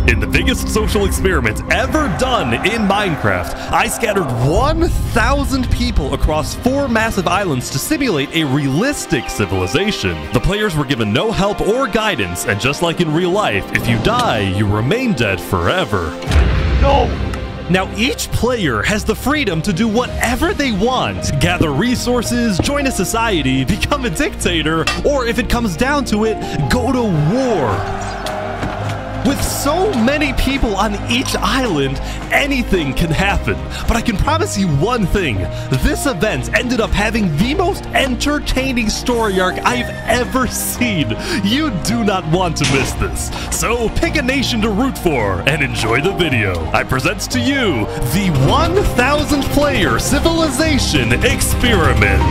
In the biggest social experiment ever done in Minecraft, I scattered 1,000 people across 4 massive islands to simulate a realistic civilization. The players were given no help or guidance, and just like in real life, if you die, you remain dead forever. No! Now, each player has the freedom to do whatever they want. Gather resources, join a society, become a dictator, or if it comes down to it, go to war. With so many people on each island, anything can happen. But I can promise you one thing. This event ended up having the most entertaining story arc I've ever seen. You do not want to miss this. So pick a nation to root for and enjoy the video. I present to you the 1,000 player civilization experiment.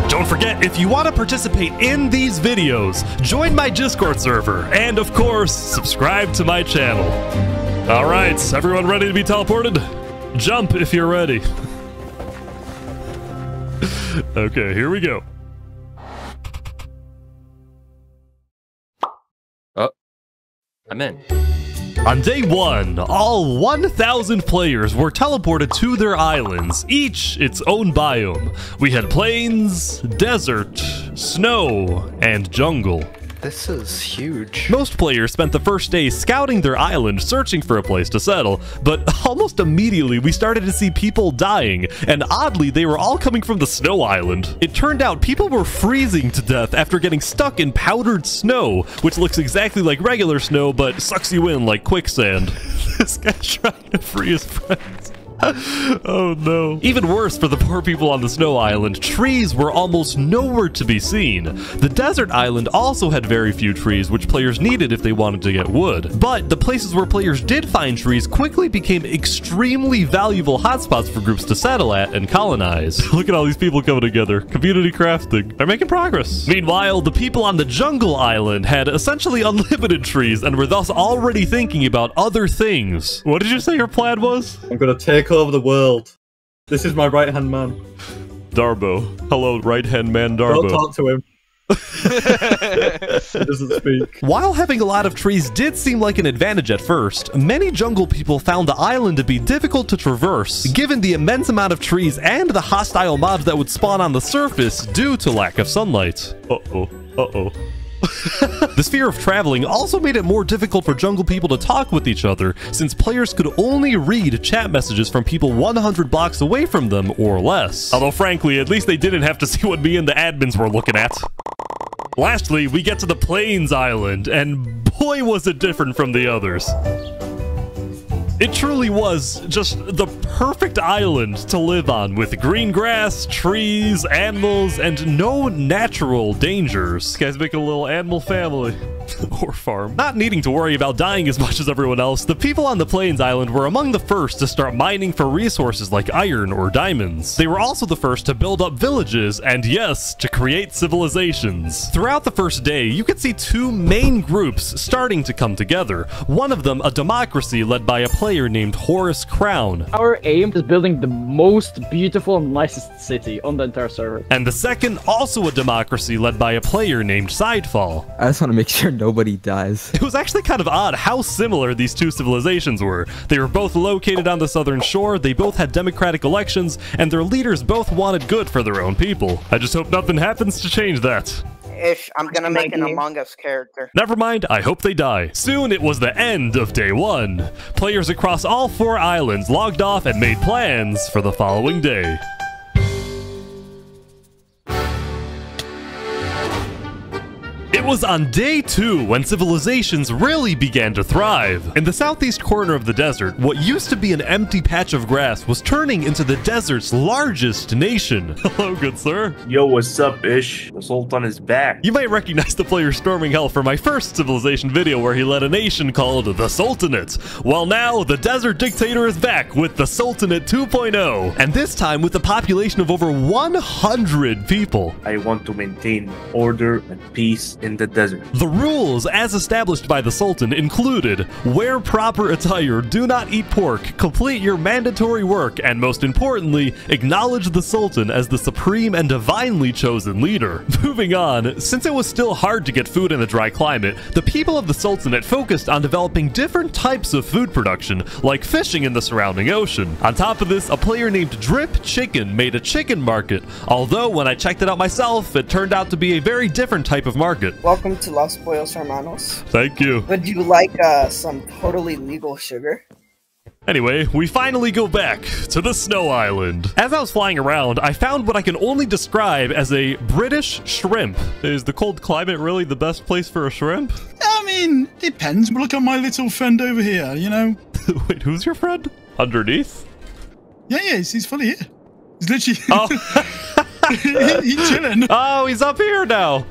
Don't forget, if you want to participate in these videos, join my Discord server, and of course, subscribe to my channel. Alright, everyone ready to be teleported? Jump if you're ready. Okay, here we go. Oh, I'm in. On day 1, all 1,000 players were teleported to their islands, each its own biome. We had plains, desert, snow, and jungle. This is huge. Most players spent the first day scouting their island, searching for a place to settle, but almost immediately we started to see people dying, and oddly they were all coming from the snow island. It turned out people were freezing to death after getting stuck in powdered snow, which looks exactly like regular snow but sucks you in like quicksand. This guy's trying to free his friends. Oh no. Even worse for the poor people on the snow island, trees were almost nowhere to be seen. The desert island also had very few trees, which players needed if they wanted to get wood. But the places where players did find trees quickly became extremely valuable hotspots for groups to settle at and colonize. Look at all these people coming together. Community crafting. They're making progress. Meanwhile, the people on the jungle island had essentially unlimited trees and were thus already thinking about other things. What did you say your plan was? I'm gonna take over the world. This is my right-hand man. Darbo. Hello, right-hand man Darbo. Don't talk to him. He doesn't speak. While having a lot of trees did seem like an advantage at first, many jungle people found the island to be difficult to traverse, given the immense amount of trees and the hostile mobs that would spawn on the surface due to lack of sunlight. Uh-oh. Uh-oh. The fear of traveling also made it more difficult for jungle people to talk with each other, since players could only read chat messages from people 100 blocks away from them or less. Although frankly, at least they didn't have to see what me and the admins were looking at. Lastly, we get to the Plains Island, and boy was it different from the others. It truly was just the perfect island to live on, with green grass, trees, animals, and no natural dangers. These guys make a little animal family. Or farm. Not needing to worry about dying as much as everyone else, the people on the Plains Island were among the first to start mining for resources like iron or diamonds. They were also the first to build up villages, and yes, to create civilizations. Throughout the first day, you could see 2 main groups starting to come together. One of them a democracy led by a player named Horace Crown. Our aim is building the most beautiful and nicest city on the entire server. And the second also a democracy led by a player named Sidefall. I just want to make sure nobody dies. It was actually kind of odd how similar these two civilizations were. They were both located on the southern shore, they both had democratic elections, and their leaders both wanted good for their own people. I just hope nothing happens to change that. Ish, I'm gonna make an Among Us character. Never mind, I hope they die. Soon it was the end of day 1. Players across all 4 islands logged off and made plans for the following day. It was on day 2 when civilizations really began to thrive. In the southeast corner of the desert, what used to be an empty patch of grass was turning into the desert's largest nation. Hello, good sir. Yo, what's up, Ish? The Sultan is back. You might recognize the player storming hell from my first civilization video where he led a nation called the Sultanate. Well, now the desert dictator is back with the Sultanate 2.0, and this time with a population of over 100 people. I want to maintain order and peace in the desert. The rules, as established by the Sultan, included wear proper attire, do not eat pork, complete your mandatory work, and most importantly, acknowledge the Sultan as the supreme and divinely chosen leader. Moving on, since it was still hard to get food in a dry climate, the people of the Sultanate focused on developing different types of food production, like fishing in the surrounding ocean. On top of this, a player named Drip Chicken made a chicken market, although when I checked it out myself, it turned out to be a very different type of market. Welcome to Los Pollos Hermanos. Thank you. Would you like some totally legal sugar? Anyway, we finally go back to the Snow Island. As I was flying around, I found what I can only describe as a British shrimp. Is the cold climate really the best place for a shrimp? I mean, depends. Look at my little friend over here, you know? Wait, who's your friend? Underneath? Yeah, he's fully here. He's literally... Oh. he's chilling. Oh, he's up here now.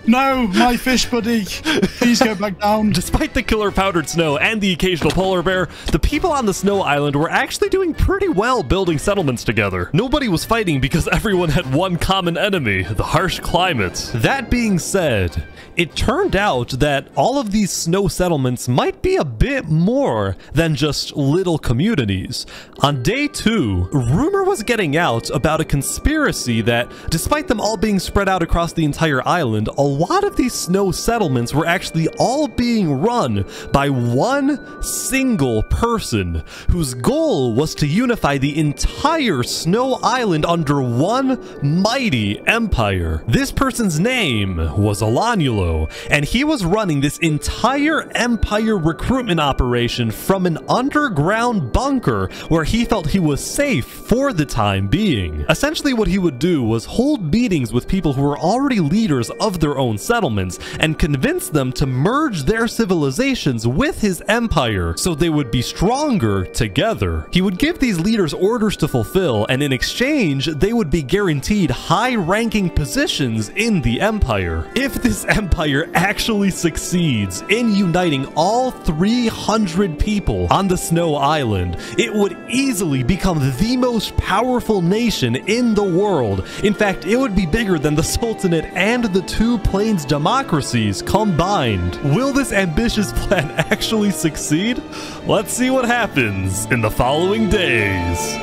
No, my fish buddy. Please go back down. Despite the killer powdered snow and the occasional polar bear, the people on the Snow Island were actually doing pretty well building settlements together. Nobody was fighting because everyone had one common enemy, the harsh climate. That being said, it turned out that all of these snow settlements might be a bit more than just little communities. On day 2, rumor was getting out about a conspiracy that, despite them all being spread out across the entire island, a lot of these snow settlements were actually all being run by one single person whose goal was to unify the entire Snow Island under one mighty empire. This person's name was Alanulo, and he was running this entire empire recruitment operation from an underground bunker where he felt he was safe for the time being. Essentially what he would do was hold meetings with people who were already leaders of their own settlements and convince them to merge their civilizations with his empire so they would be stronger together. He would give these leaders orders to fulfill, and in exchange they would be guaranteed high-ranking positions in the empire. If this empire actually succeeds in uniting all 300 people on the Snow Island, it would easily become the most powerful nation in the world. In fact, it would be bigger than the Sultanate and the two Plains democracies combined. Will this ambitious plan actually succeed? Let's see what happens in the following days.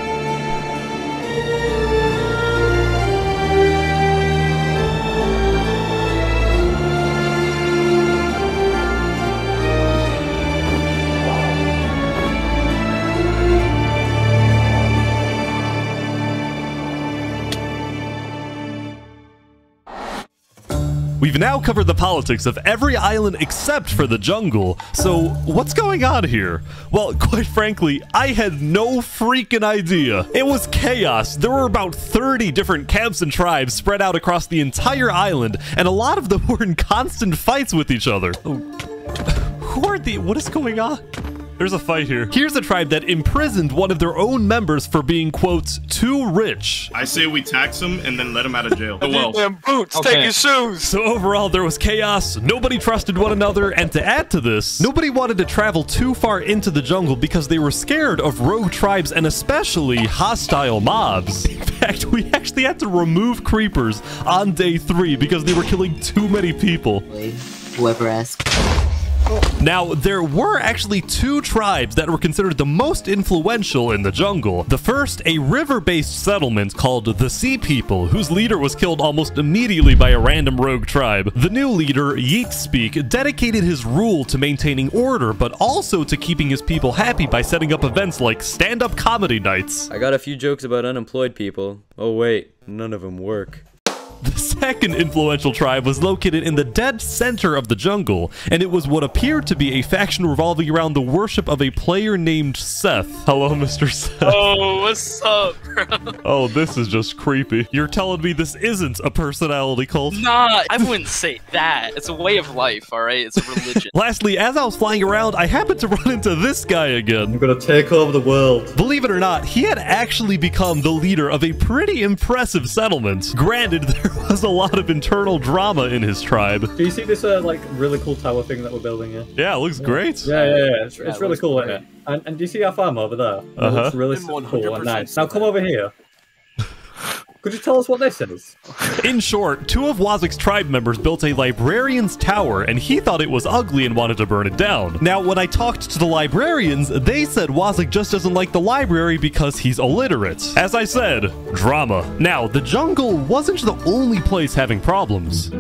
We've now covered the politics of every island except for the jungle, so what's going on here? Well, quite frankly, I had no freaking idea. It was chaos. There were about 30 different camps and tribes spread out across the entire island, and a lot of them were in constant fights with each other. Who are what is going on? There's a fight here. Here's a tribe that imprisoned one of their own members for being, quote, too rich. I say we tax him and then let him out of jail. Them boots, take your shoes. So overall, there was chaos, nobody trusted one another, and to add to this, nobody wanted to travel too far into the jungle because they were scared of rogue tribes and especially hostile mobs. In fact, we actually had to remove creepers on day 3 because they were killing too many people. Whoever asks. Now, there were actually 2 tribes that were considered the most influential in the jungle. The first, a river-based settlement called the Sea People, whose leader was killed almost immediately by a random rogue tribe. The new leader, Yeetspeak, dedicated his rule to maintaining order, but also to keeping his people happy by setting up events like stand-up comedy nights. I got a few jokes about unemployed people. Oh wait, none of them work. The second influential tribe was located in the dead center of the jungle, and it was what appeared to be a faction revolving around the worship of a player named Seth. Hello, Mr. Seth. Oh, what's up, bro? Oh, this is just creepy. You're telling me this isn't a personality cult? Nah, I wouldn't say that. It's a way of life, alright? It's a religion. Lastly, as I was flying around, I happened to run into this guy again. I'm gonna take over the world. Believe it or not, he had actually become the leader of a pretty impressive settlement. Granted, there was a lot of internal drama in his tribe. Do you see this like really cool tower thing that we're building here? Yeah, it looks great. Yeah. It's really cool, isn't it? And do you see our farm over there? It looks really cool and nice. Now come over here. Could you tell us what this is? In short, two of Wazik's tribe members built a librarian's tower, and he thought it was ugly and wanted to burn it down. Now, when I talked to the librarians, they said Wazik just doesn't like the library because he's illiterate. As I said, drama. Now, the jungle wasn't the only place having problems.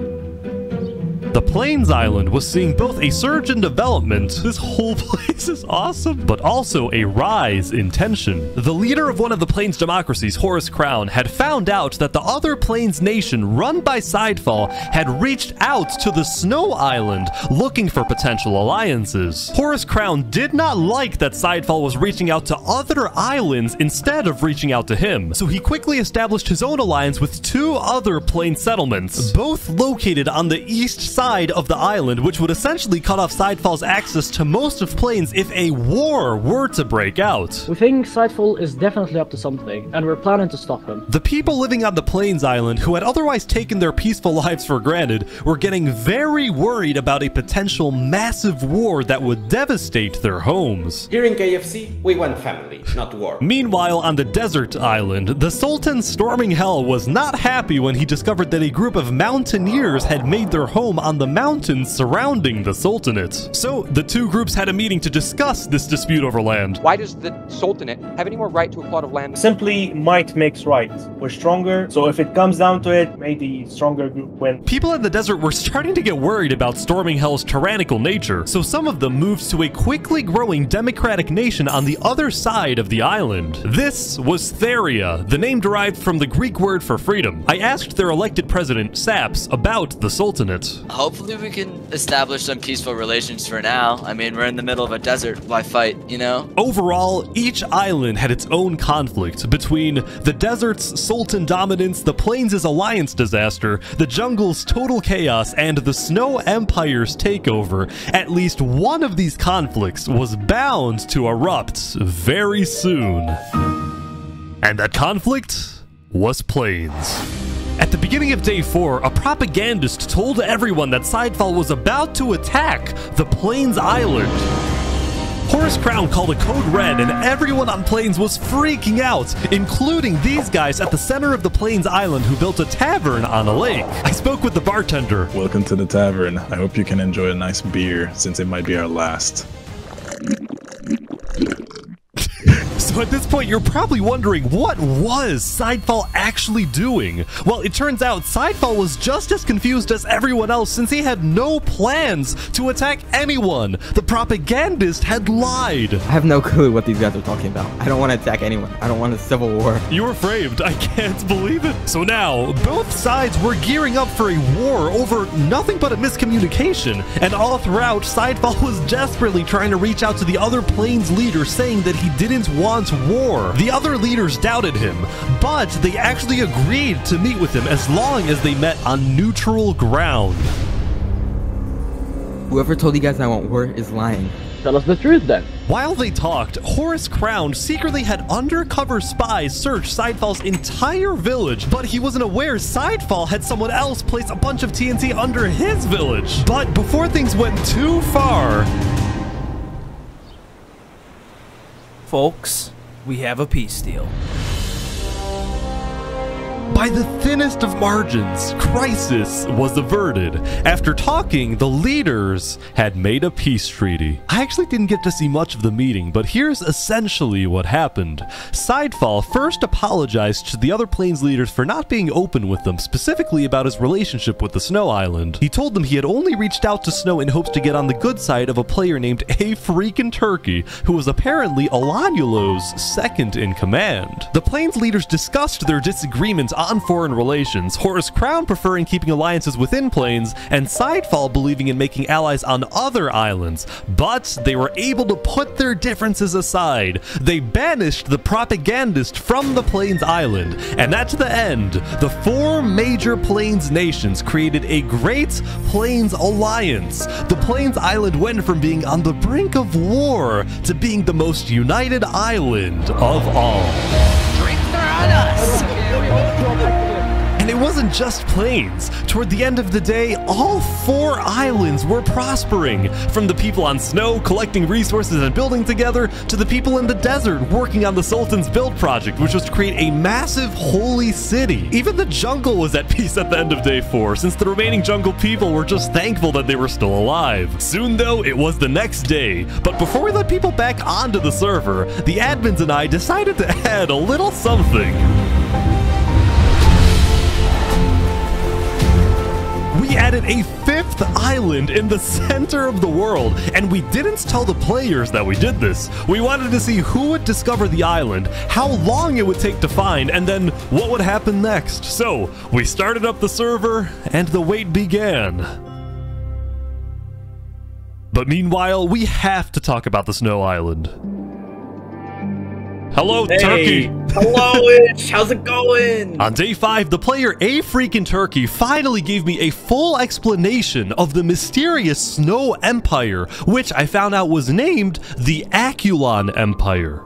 The Plains Island was seeing both a surge in development, this whole place is awesome, but also a rise in tension. The leader of one of the Plains democracies, Horus Crown, had found out that the other Plains nation run by Sidefall had reached out to the Snow Island looking for potential alliances. Horus Crown did not like that Sidefall was reaching out to other islands instead of reaching out to him, so he quickly established his own alliance with two other Plains settlements, both located on the east side of the island, which would essentially cut off Sidefall's access to most of Plains if a war were to break out. We think Sidefall is definitely up to something, and we're planning to stop him. The people living on the Plains Island, who had otherwise taken their peaceful lives for granted, were getting very worried about a potential massive war that would devastate their homes. Here in KFC, we want family, not war. Meanwhile, on the desert island, the Sultan Storming Hell was not happy when he discovered that a group of mountaineers had made their home on the mountains surrounding the Sultanate. So, the two groups had a meeting to discuss this dispute over land. Why does the Sultanate have any more right to a plot of land? Simply, might makes right. We're stronger, so if it comes down to it, may the stronger group win. People in the desert were starting to get worried about Storming Hell's tyrannical nature, so some of them moved to a quickly growing democratic nation on the other side of the island. This was Theria, the name derived from the Greek word for freedom. I asked their elected president, Saps, about the Sultanate. Hopefully we can establish some peaceful relations for now. I mean, we're in the middle of a desert. Why fight, you know? Overall, each island had its own conflict between the desert's sultan dominance, the plains' alliance disaster, the jungle's total chaos, and the Snow Empire's takeover. At least one of these conflicts was bound to erupt very soon. And that conflict was Plains. At the beginning of Day 4, a propagandist told everyone that Sidefall was about to attack the Plains Island. Horus Crown called a code red, and everyone on Plains was freaking out, including these guys at the center of the Plains Island who built a tavern on a lake. I spoke with the bartender. Welcome to the tavern. I hope you can enjoy a nice beer, since it might be our last. So at this point, you're probably wondering, what was Sidefall actually doing? Well, it turns out Sidefall was just as confused as everyone else since he had no plans to attack anyone. The propagandist had lied. I have no clue what these guys are talking about. I don't want to attack anyone. I don't want a civil war. You were framed. I can't believe it. So now, both sides were gearing up for a war over nothing but a miscommunication. And all throughout, Sidefall was desperately trying to reach out to the other Plains leaders, saying that he didn't want war. The other leaders doubted him, but they actually agreed to meet with him as long as they met on neutral ground. Whoever told you guys I want war is lying. Tell us the truth then. While they talked, Horus Crown secretly had undercover spies search Sidefall's entire village, but he wasn't aware Sidefall had someone else place a bunch of TNT under his village. But before things went too far, folks, we have a peace deal. By the thinnest of margins, crisis was averted. After talking, the leaders had made a peace treaty. I actually didn't get to see much of the meeting, but here's essentially what happened. Sidefall first apologized to the other Plains leaders for not being open with them, specifically about his relationship with the Snow Island. He told them he had only reached out to Snow in hopes to get on the good side of a player named A Freakin' Turkey, who was apparently Alanulo's second in command. The Plains leaders discussed their disagreements on foreign relations, Horus Crown preferring keeping alliances within Plains, and Sidefall believing in making allies on other islands. But they were able to put their differences aside. They banished the propagandist from the Plains Island, and at the end, the four major Plains nations created a Great Plains Alliance. The Plains Island went from being on the brink of war to being the most united island of all. Drinks are on us! And And it wasn't just plains. Toward the end of the day, all 4 islands were prospering. From the people on snow collecting resources and building together, to the people in the desert working on the Sultan's build project, which was to create a massive holy city. Even the jungle was at peace at the end of day 4, since the remaining jungle people were just thankful that they were still alive. Soon though, it was the next day. But before we let people back onto the server, the admins and I decided to add a little something. We added a 5th island in the center of the world, and we didn't tell the players that we did this. We wanted to see who would discover the island, how long it would take to find, and then what would happen next. So, we started up the server, and the wait began. But meanwhile, we have to talk about the Snow Island. Hello, hey, Turkey! Hello-ish! How's it going? On day 5, the player A-Freakin' finally gave me a full explanation of the mysterious Snow Empire, which I found out was named the Aculon Empire.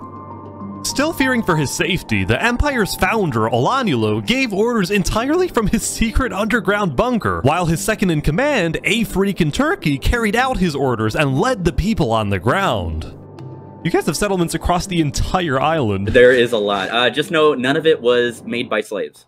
Still fearing for his safety, the Empire's founder, Olanulo, gave orders entirely from his secret underground bunker, while his second-in-command, A-Freakin' carried out his orders and led the people on the ground. You guys have settlements across the entire island. There is a lot. Just know none of it was made by slaves.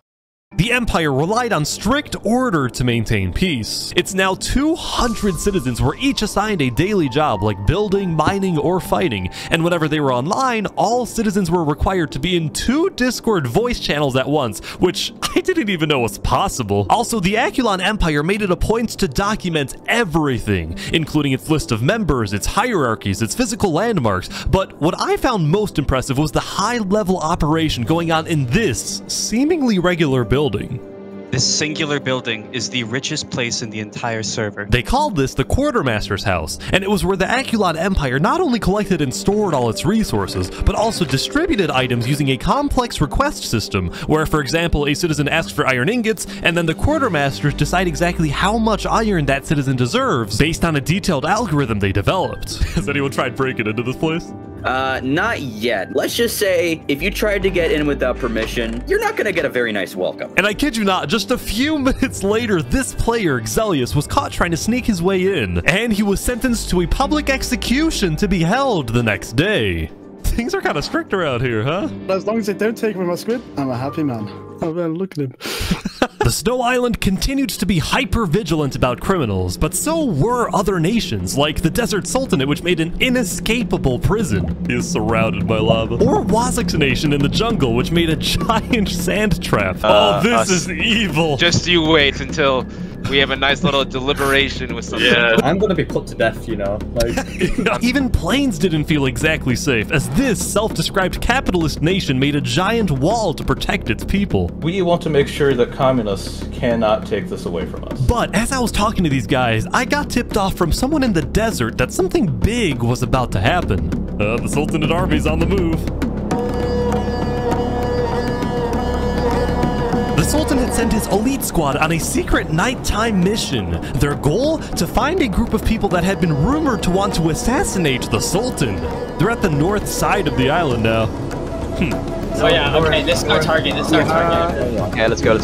The Empire relied on strict order to maintain peace. It's now 200 citizens were each assigned a daily job like building, mining, or fighting, and whenever they were online, all citizens were required to be in 2 Discord voice channels at once, which I didn't even know was possible. Also, the Aculon Empire made it a point to document everything, including its list of members, its hierarchies, its physical landmarks, but what I found most impressive was the high-level operation going on in this seemingly regular building. This singular building is the richest place in the entire server. They called this the Quartermaster's House, and it was where the Aculon Empire not only collected and stored all its resources, but also distributed items using a complex request system, where, for example, a citizen asks for iron ingots, and then the Quartermasters decide exactly how much iron that citizen deserves, based on a detailed algorithm they developed. Has anyone tried breaking into this place? Not yet. Let's just say, if you tried to get in without permission, you're not gonna get a very nice welcome. And I kid you not, just a few minutes later, this player, Xelius, was caught trying to sneak his way in, and he was sentenced to a public execution to be held the next day. Things are kind of strict around here, huh? As long as they don't take away my squid, I'm a happy man. Oh man, look at him. The Snow Island continued to be hyper-vigilant about criminals, but so were other nations, like the Desert Sultanate, which made an inescapable prison. He is surrounded by lava. Or Wazik's nation in the jungle, which made a giant sand trap. Oh, this is evil. Just you wait until we have a nice little deliberation with something. Yeah, I'm gonna be put to death, you know. Like, even planes didn't feel exactly safe, as this self-described capitalist nation made a giant wall to protect its people. we want to make sure that communists cannot take this away from us. But as I was talking to these guys, I got tipped off from someone in the desert that something big was about to happen. The Sultanate army's on the move. The Sultan had sent his elite squad on a secret nighttime mission. Their goal? To find a group of people that had been rumored to want to assassinate the Sultan. They're at the north side of the island now. Oh yeah, okay, this is our target, Okay, let's go.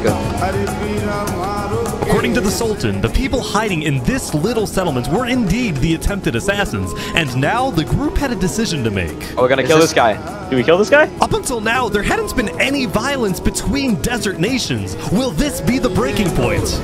According to the Sultan, the people hiding in this little settlement were indeed the attempted assassins, and now the group had a decision to make. Oh, we're gonna kill this guy. Do we kill this guy? Up until now, there hadn't been any violence between desert nations. Will this be the breaking point?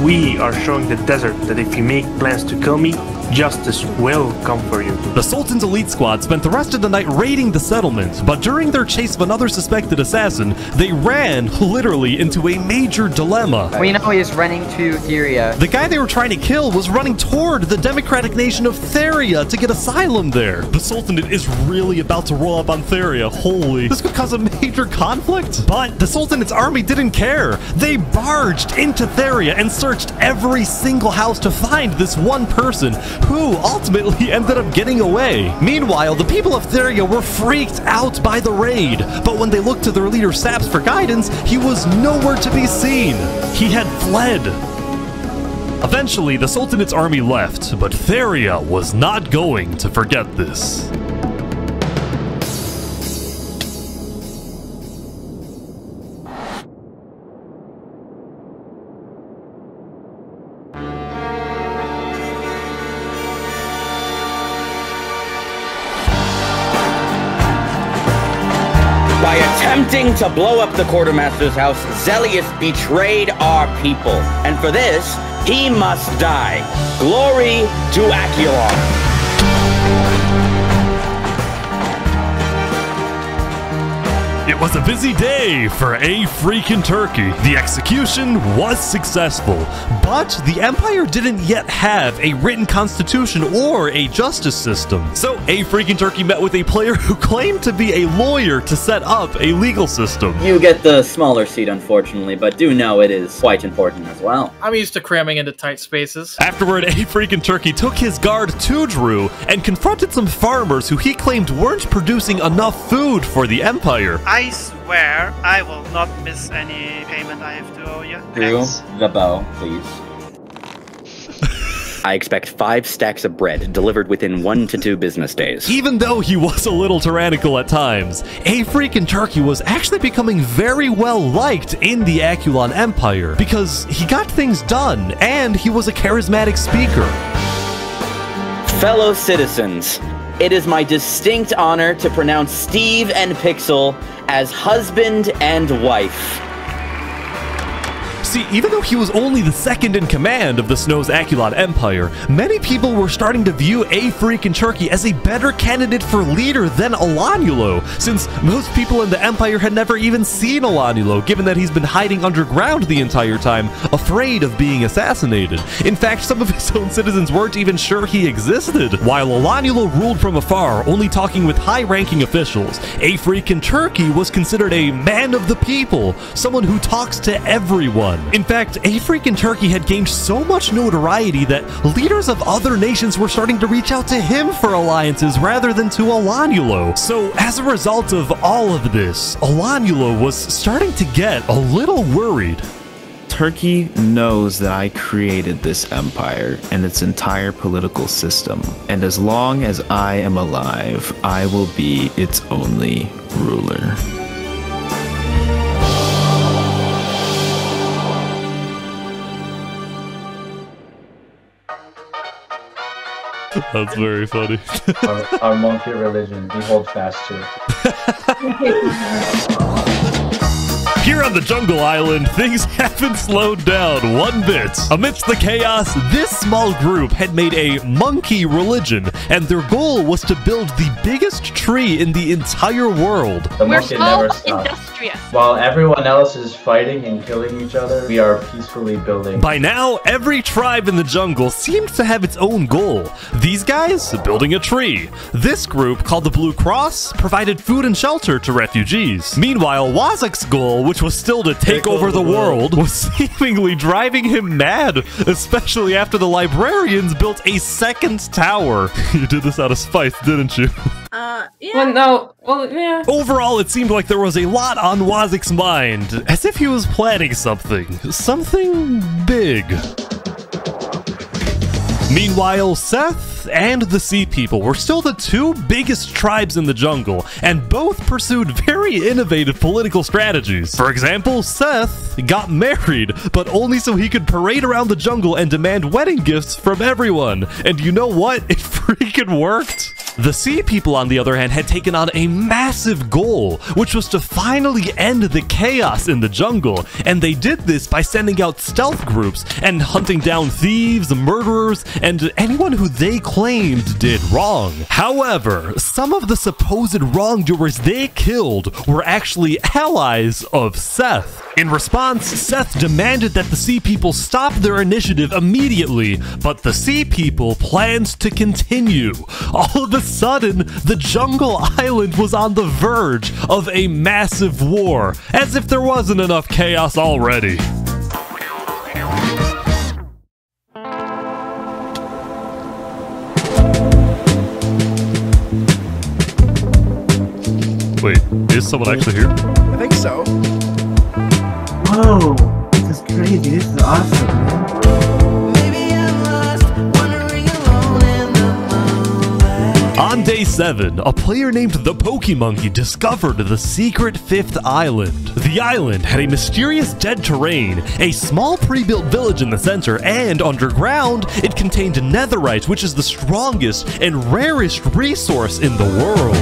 We are showing the desert that if you make plans to kill me, justice will come for you. The Sultan's elite squad spent the rest of the night raiding the settlement, but during their chase of another suspected assassin, they ran, literally, into a major dilemma. We know he's running to Theria. The guy they were trying to kill was running toward the democratic nation of Theria to get asylum there. The Sultanate is really about to roll up on Theria, holy. This could cause a major conflict. But the Sultanate's army didn't care. They barged into Theria and searched every single house to find this one person, who ultimately ended up getting away. Meanwhile, the people of Theria were freaked out by the raid, but when they looked to their leader Saps for guidance, he was nowhere to be seen. He had fled. Eventually, the Sultanate's army left, but Theria was not going to forget this. attempting to blow up the quartermaster's house, Zelius betrayed our people. And for this, he must die. Glory to Aculon. It was a busy day for A Freakin' Turkey. The execution was successful, but the Empire didn't yet have a written constitution or a justice system. So A Freakin' Turkey met with a player who claimed to be a lawyer to set up a legal system. You get the smaller seat, unfortunately, but do know it is quite important as well. I'm used to cramming into tight spaces. Afterward, A Freakin' Turkey took his guard to Drew and confronted some farmers who he claimed weren't producing enough food for the Empire. I swear I will not miss any payment I have to owe you. Drew, the bow, please. I expect 5 stacks of bread delivered within 1 to 2 business days. Even though he was a little tyrannical at times, A Freakin' Turkey was actually becoming very well liked in the Aculon Empire because he got things done and he was a charismatic speaker. Fellow citizens, it is my distinct honor to pronounce Steve and Pixel as husband and wife. See, even though he was only the second in command of the Snow's Aculon Empire, many people were starting to view A Freakin' Turkey as a better candidate for leader than Olanulo, since most people in the Empire had never even seen Olanulo, given that he's been hiding underground the entire time, afraid of being assassinated. In fact, some of his own citizens weren't even sure he existed. While Olanulo ruled from afar, only talking with high-ranking officials, A Freakin' Turkey was considered a man of the people, someone who talks to everyone. In fact, A Freakin' Turkey had gained so much notoriety that leaders of other nations were starting to reach out to him for alliances rather than to Olanulo. So, as a result of all of this, Olanulo was starting to get a little worried. Turkey knows that I created this empire and its entire political system, and as long as I am alive, I will be its only ruler. That's very funny. our monkey religion, we hold fast to it. Here on the Jungle Island, things haven't slowed down one bit. Amidst the chaos, this small group had made a monkey religion, and their goal was to build the biggest tree in the entire world. The monkey never stops. While everyone else is fighting and killing each other, we are peacefully building. By now, every tribe in the jungle seemed to have its own goal. These guys, building a tree. This group, called the Blue Cross, provided food and shelter to refugees. Meanwhile, Wazak's goal, which was still to take over the world, was seemingly driving him mad, especially after the librarians built a second tower. You did this out of spite, didn't you? Yeah. Well, no. Well, yeah. Overall, it seemed like there was a lot on Wazak's mind, as if he was planning something. Something big. Meanwhile, Seth and the Sea People were still the 2 biggest tribes in the jungle, and both pursued very innovative political strategies. For example, Seth got married, but only so he could parade around the jungle and demand wedding gifts from everyone. And you know what? It freaking worked. The Sea People, on the other hand, had taken on a massive goal, which was to finally end the chaos in the jungle, and they did this by sending out stealth groups and hunting down thieves, murderers, and anyone who they claimed did wrong. However, some of the supposed wrongdoers they killed were actually allies of Seth. In response, Seth demanded that the Sea People stop their initiative immediately, but the Sea People planned to continue. All of a sudden, the Jungle Island was on the verge of a massive war, as if there wasn't enough chaos already. Wait, is someone actually here? I think so. Whoa, this is crazy. This is awesome, man. On day 7, a player named the Pokemonkey discovered the secret 5th island. The island had a mysterious dead terrain, a small pre-built village in the center, and underground, it contained netherite, which is the strongest and rarest resource in the world.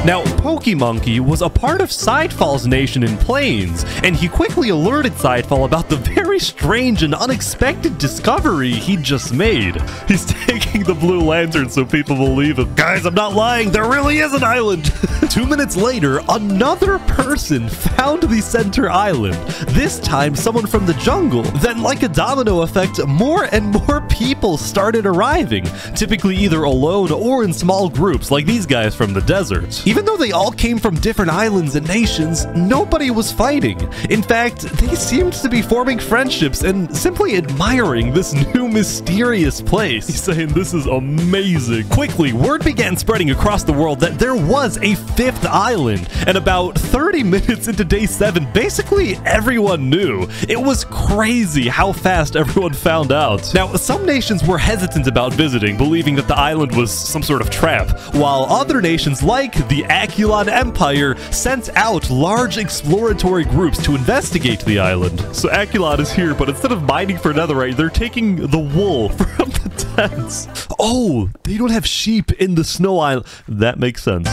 Now, Pokemonkey was a part of Sidefall's nation in Plains, and he quickly alerted Sidefall about the very strange and unexpected discovery he'd just made. He's taking the Blue Lantern so people believe him. Guys, I'm not lying, there really is an island! 2 minutes later, another person found the center island. This time, someone from the jungle. Then, like a domino effect, more and more people started arriving, typically either alone or in small groups like these guys from the desert. Even though they all came from different islands and nations, nobody was fighting. In fact, they seemed to be forming friendships and simply admiring this new mysterious place. He's saying this is amazing. Quickly, word began spreading across the world that there was a 5th island, and about 30 minutes into day 7, basically everyone knew. It was crazy how fast everyone found out. Now, some nations were hesitant about visiting, believing that the island was some sort of trap, while other nations like the Aculon Empire sent out large exploratory groups to investigate the island. So Aculon is here, but instead of mining for netherite, they're taking the wool from the tents. Oh, they don't have sheep in the snow island. That makes sense.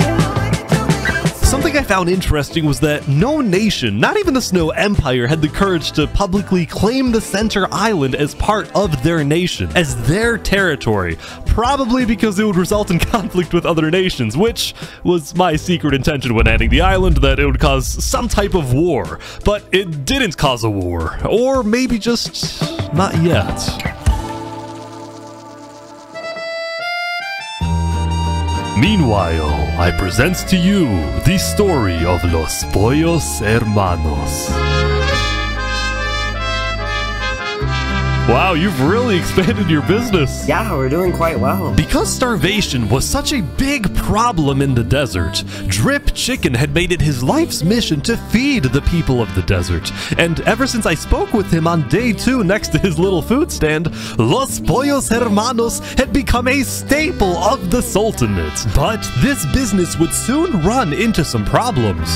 Something I found interesting was that no nation, not even the Snow Empire, had the courage to publicly claim the center island as part of their nation, as their territory, probably because it would result in conflict with other nations, which was my secret intention when adding the island, that it would cause some type of war. But it didn't cause a war, or maybe just not yet. Meanwhile, I present to you the story of Los Pollos Hermanos. Wow, you've really expanded your business. Yeah, we're doing quite well. Because starvation was such a big problem in the desert, Drip Chicken had made it his life's mission to feed the people of the desert. And ever since I spoke with him on day 2 next to his little food stand, Los Pollos Hermanos had become a staple of the Sultanate. But this business would soon run into some problems.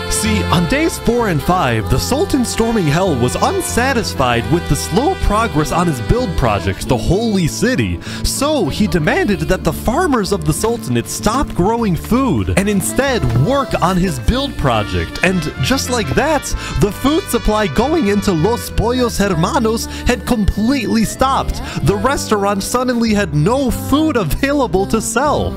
See, on days 4 and 5, the Sultan storming hell was unsatisfied with the slow progress on his build project, the Holy City. So he demanded that the farmers of the Sultanate stop growing food and instead work on his build project. And just like that, the food supply going into Los Pollos Hermanos had completely stopped. The restaurant suddenly had no food available to sell.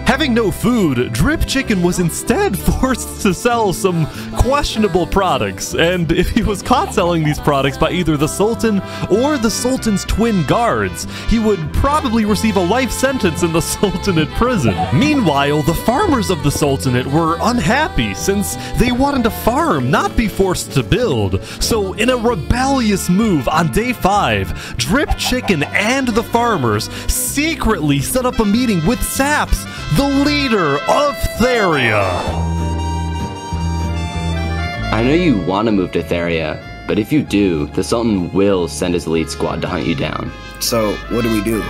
Having no food, Drip Chicken was instead forced to sell some questionable products, and if he was caught selling these products by either the Sultan or the Sultan's twin guards, he would probably receive a life sentence in the Sultanate prison. Meanwhile, the farmers of the Sultanate were unhappy since they wanted to farm, not be forced to build. So in a rebellious move on day 5, Drip Chicken and the farmers secretly set up a meeting with Saps, the leader of Theria. I know you want to move to Theria, but if you do, the Sultan will send his elite squad to hunt you down. So, what do we do?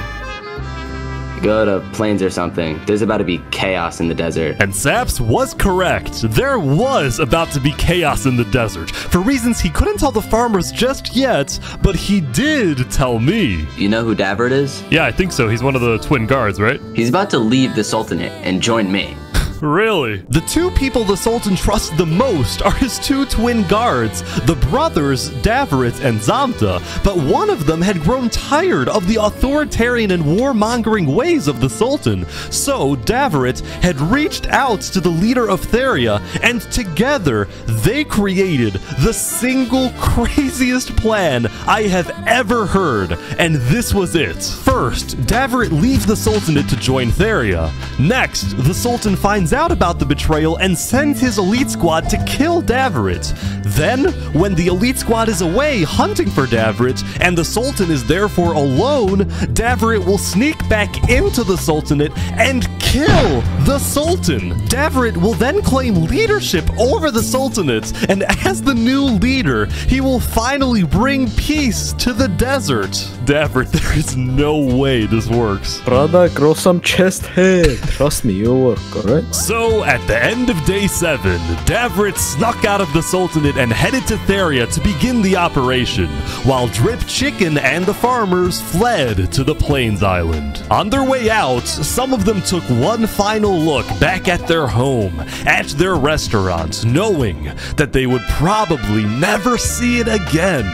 Go to Plains or something. There's about to be chaos in the desert. And Saps was correct. There was about to be chaos in the desert, for reasons he couldn't tell the farmers just yet, but he did tell me. You know who Davert is? Yeah, I think so. He's one of the twin guards, right? He's about to leave the Sultanate and join me. Really? The 2 people the Sultan trusts the most are his 2 twin guards, the brothers Davert and Zamta, but one of them had grown tired of the authoritarian and warmongering ways of the Sultan. So Davert had reached out to the leader of Theria, and together they created the single craziest plan I have ever heard, and this was it. First, Davert leaves the Sultanate to join Theria. Next, the Sultan finds out about the betrayal and sends his elite squad to kill Davert. Then, when the elite squad is away hunting for Davert, and the Sultan is therefore alone, Davert will sneak back into the Sultanate and kill the Sultan. Davert will then claim leadership over the Sultanate, and as the new leader, he will finally bring peace to the desert. Davert, there is no way this works. Brother, grow some chest hair. Trust me, you'll work, alright? So, at the end of day 7, Davrit snuck out of the Sultanate and headed to Theria to begin the operation, while Drip Chicken and the farmers fled to the Plains Island. On their way out, some of them took one final look back at their home, at their restaurant, knowing that they would probably never see it again,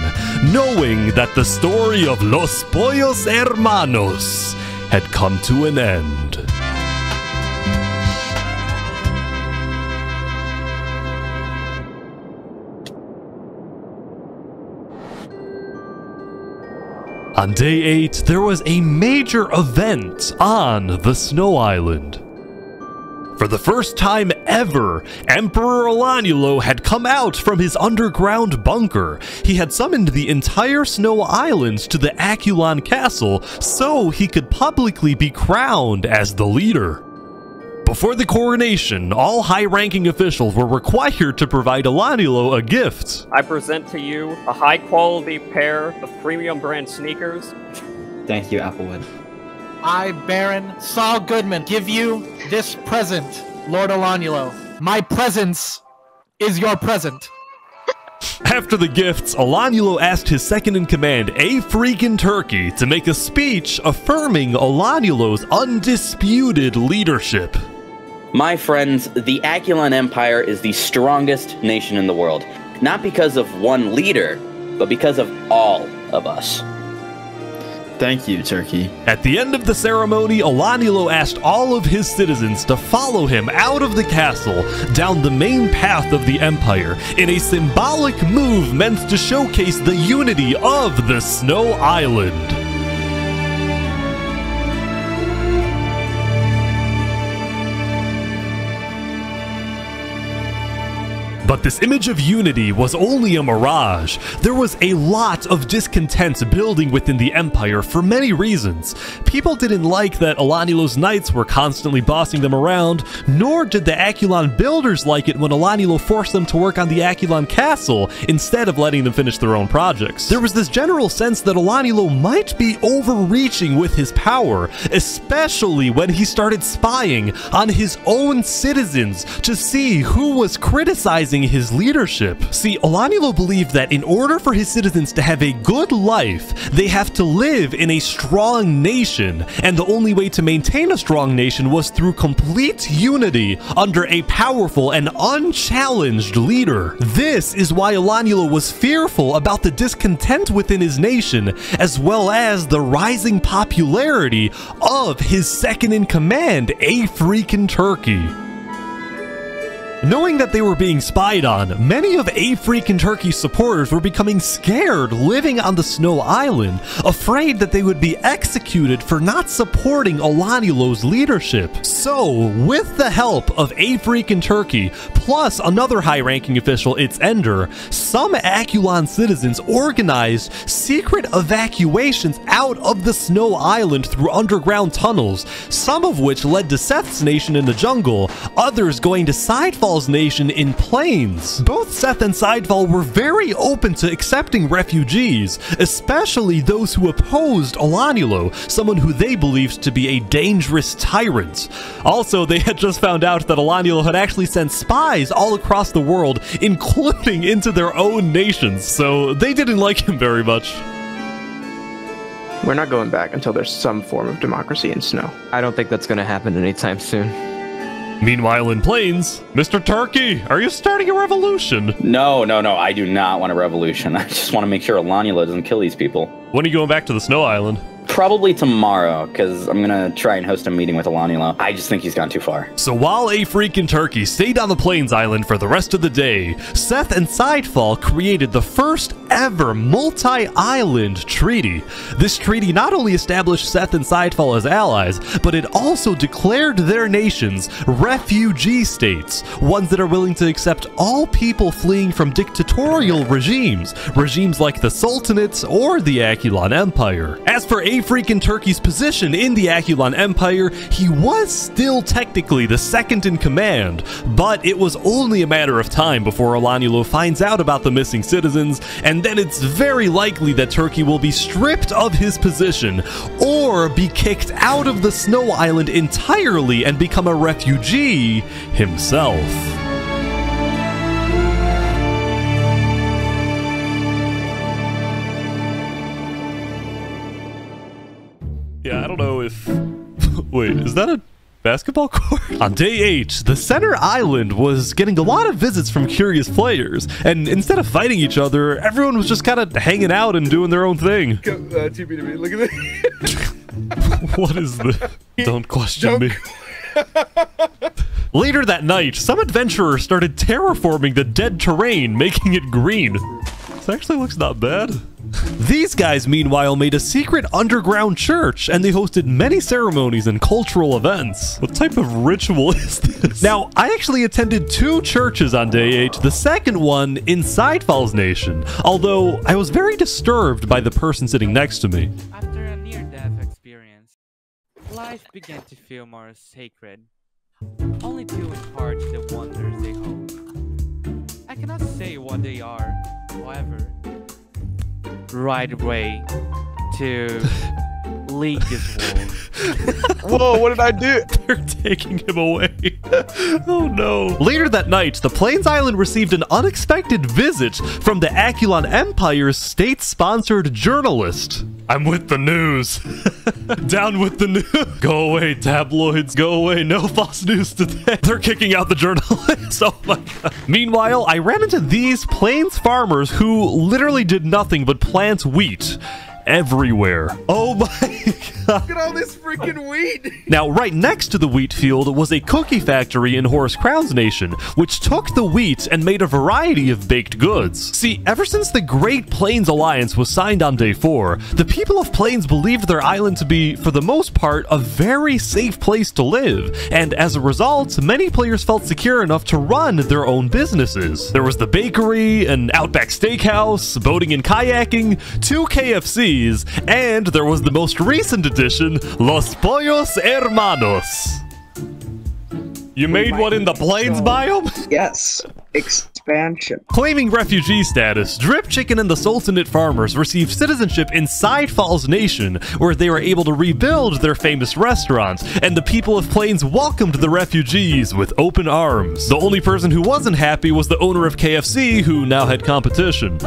knowing that the story of Los Pollos Hermanos had come to an end. On day 8, there was a major event on the Snow Island. For the first time ever, Emperor Olanulo had come out from his underground bunker. He had summoned the entire Snow Island to the Aculon Castle so he could publicly be crowned as the leader. Before the coronation, all high-ranking officials were required to provide Olanulo a gift. I present to you a high-quality pair of premium brand sneakers. Thank you, Applewood. I, Baron Saul Goodman, give you this present, Lord Olanulo. My presence is your present. After the gifts, Olanulo asked his second-in-command, A Freakin' Turkey, to make a speech affirming Olanulo's undisputed leadership. My friends, the Aculon Empire is the strongest nation in the world. Not because of one leader, but because of all of us. Thank you, Turkey. At the end of the ceremony, Olanulo asked all of his citizens to follow him out of the castle, down the main path of the Empire, in a symbolic move meant to showcase the unity of the Snow Island. But this image of unity was only a mirage. There was a lot of discontent building within the Empire for many reasons. People didn't like that Olanulo's knights were constantly bossing them around, nor did the Aculon builders like it when Olanulo forced them to work on the Aculon Castle instead of letting them finish their own projects. There was this general sense that Olanulo might be overreaching with his power, especially when he started spying on his own citizens to see who was criticizing his leadership. See, Olanulo believed that in order for his citizens to have a good life, they have to live in a strong nation, and the only way to maintain a strong nation was through complete unity under a powerful and unchallenged leader. This is why Olanulo was fearful about the discontent within his nation, as well as the rising popularity of his second-in-command, A Freakin' Turkey. Knowing that they were being spied on, many of A Freakin' Turkey's supporters were becoming scared living on the Snow Island, afraid that they would be executed for not supporting Olanulo's leadership. So, with the help of A Freakin' Turkey, plus another high-ranking official, its Ender, some Aculon citizens organized secret evacuations out of the Snow Island through underground tunnels, some of which led to Seth's nation in the jungle, others going to Sidefall's nation in Plains. Both Seth and Sidefall were very open to accepting refugees, especially those who opposed Olanulo, someone who they believed to be a dangerous tyrant. Also, they had just found out that Olanulo had actually sent spies all across the world, including into their own nations, so they didn't like him very much. We're not going back until there's some form of democracy in Snow. I don't think that's going to happen anytime soon. Meanwhile in Plains, Mr. Turkey, are you starting a revolution? No, I do not want a revolution. I just want to make sure Olanulo doesn't kill these people. When are you going back to the Snow Island? Probably tomorrow, because I'm gonna try and host a meeting with Olanulo. I just think he's gone too far. So while A Freakin' Turkey stayed on the Plains Island for the rest of the day, Seth and Sidefall created the first ever multi-island treaty. This treaty not only established Seth and Sidefall as allies, but it also declared their nations refugee states, ones that are willing to accept all people fleeing from dictatorial regimes like the Sultanate or the Aculon Empire. As for A freaking Turkey's position in the Akulon Empire, he was still technically the second in command, but it was only a matter of time before Alanyulo finds out about the missing citizens, and then it's very likely that Turkey will be stripped of his position, or be kicked out of the Snow Island entirely and become a refugee himself. Yeah, I don't know if... Wait, is that a basketball court? On day 8, the center island was getting a lot of visits from curious players, and instead of fighting each other, everyone was just kind of hanging out and doing their own thing. TB to me, look at this. What is this? Don't question me. Later that night, some adventurers started terraforming the dead terrain, making it green. This actually looks not bad. These guys, meanwhile, made a secret underground church, and they hosted many ceremonies and cultural events. What type of ritual is this? Now, I actually attended 2 churches on day 8, the second one inside Falls Nation, although I was very disturbed by the person sitting next to me. After a near-death experience, life began to feel more sacred, only due in part to the wonders they hold. I cannot say what they are, however. Right way to lead this world. Whoa, what did I do? They're taking him away. Oh no. Later that night, the Plains Island received an unexpected visit from the Akulon Empire's state-sponsored journalist. I'm with the news. Down with the news. Go away, tabloids. Go away. No false news today. They're kicking out the journalists. Oh my god. Meanwhile, I ran into these Plains farmers who literally did nothing but plant wheat everywhere. Oh my god. Look at all this freaking wheat. Now, right next to the wheat field was a cookie factory in Horus Crown's nation, which took the wheat and made a variety of baked goods. See, ever since the Great Plains Alliance was signed on day 4, the people of Plains believed their island to be, for the most part, a very safe place to live, and as a result, many players felt secure enough to run their own businesses. There was the bakery, an Outback Steakhouse, boating and kayaking, 2 KFCs, and there was the most recent addition, Los Pollos Hermanos. You made one in the Plains biome? Yes. Expansion. Claiming refugee status, Drip Chicken and the Sultanate farmers received citizenship inside Falls Nation, where they were able to rebuild their famous restaurant, and the people of Plains welcomed the refugees with open arms. The only person who wasn't happy was the owner of KFC, who now had competition.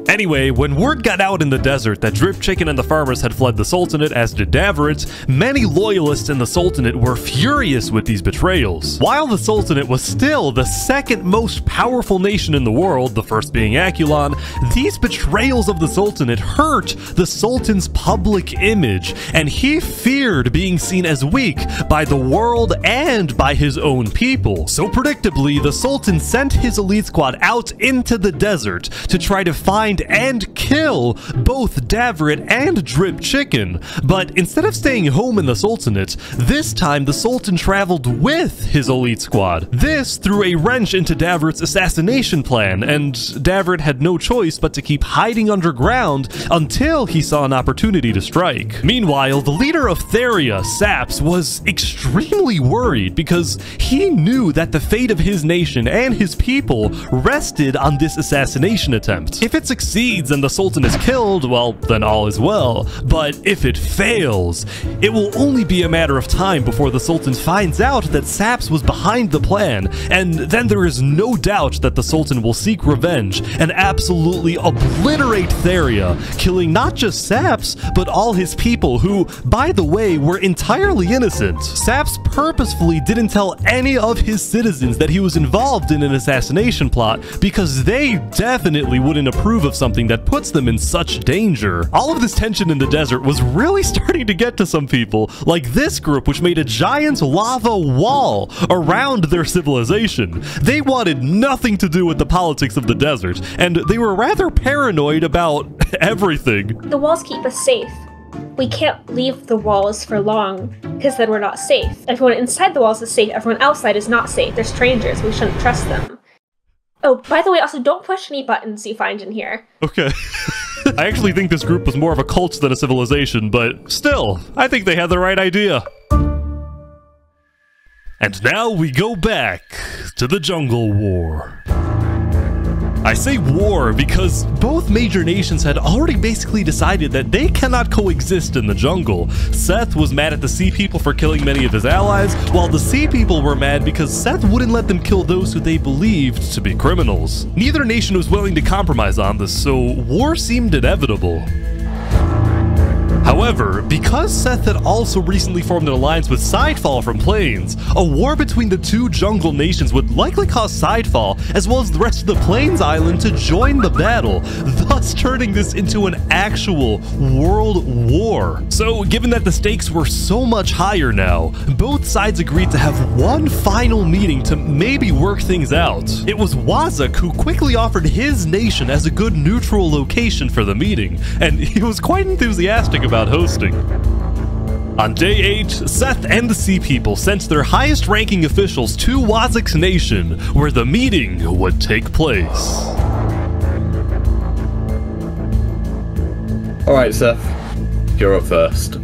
Anyway, when word got out in the desert that Drip Chicken and the farmers had fled the Sultanate, as did Davrit, many loyalists in the Sultanate were furious with these betrayals. While the Sultanate was still the second most powerful nation in the world, the first being Akulon, these betrayals of the Sultanate hurt the Sultan's public image, and he feared being seen as weak by the world and by his own people. So predictably, the Sultan sent his elite squad out into the desert to try to find and kill both Davrit and Drip Chicken. But instead of staying home in the Sultanate, this time the Sultan traveled with his elite squad. This threw a wrench into Davrit's assassination plan, and Davrit had no choice but to keep hiding underground until he saw an opportunity to strike. Meanwhile, the leader of Theria, Saps, was extremely worried because he knew that the fate of his nation and his people rested on this assassination attempt. If it succeeds and the Sultan is killed, well, then all is well. But if it fails, it will only be a matter of time before the Sultan finds out that Saps was behind the plan, and then there is no doubt that the Sultan will seek revenge and absolutely obliterate Theria, killing not just Saps, but all his people who, by the way, were entirely innocent. Saps purposefully didn't tell any of his citizens that he was involved in an assassination plot because they definitely wouldn't approve of something that puts them in such danger. All of this tension in the desert was really starting to get to some people, like this group, which made a giant lava wall around their civilization. They wanted nothing to do with the politics of the desert, and they were rather paranoid about everything. The walls keep us safe. We can't leave the walls for long, because then we're not safe. Everyone inside the walls is safe, everyone outside is not safe. They're strangers, we shouldn't trust them. Oh, by the way, also don't push any buttons you find in here. Okay. I actually think this group was more of a cult than a civilization, but still, I think they had the right idea. And now we go back to the Jungle War. I say war because both major nations had already basically decided that they cannot coexist in the jungle. Seth was mad at the Sea People for killing many of his allies, while the Sea People were mad because Seth wouldn't let them kill those who they believed to be criminals. Neither nation was willing to compromise on this, so war seemed inevitable. However, because Seth had also recently formed an alliance with Sidefall from Plains, a war between the two jungle nations would likely cause Sidefall, as well as the rest of the Plains Island, to join the battle, thus turning this into an actual world war. So, given that the stakes were so much higher now, both sides agreed to have one final meeting to maybe work things out. It was Wazak who quickly offered his nation as a good neutral location for the meeting, and he was quite enthusiastic about hosting. On day 8, Seth and the Sea People sent their highest ranking officials to Wazak's nation, where the meeting would take place. Alright, Seth, you're up first.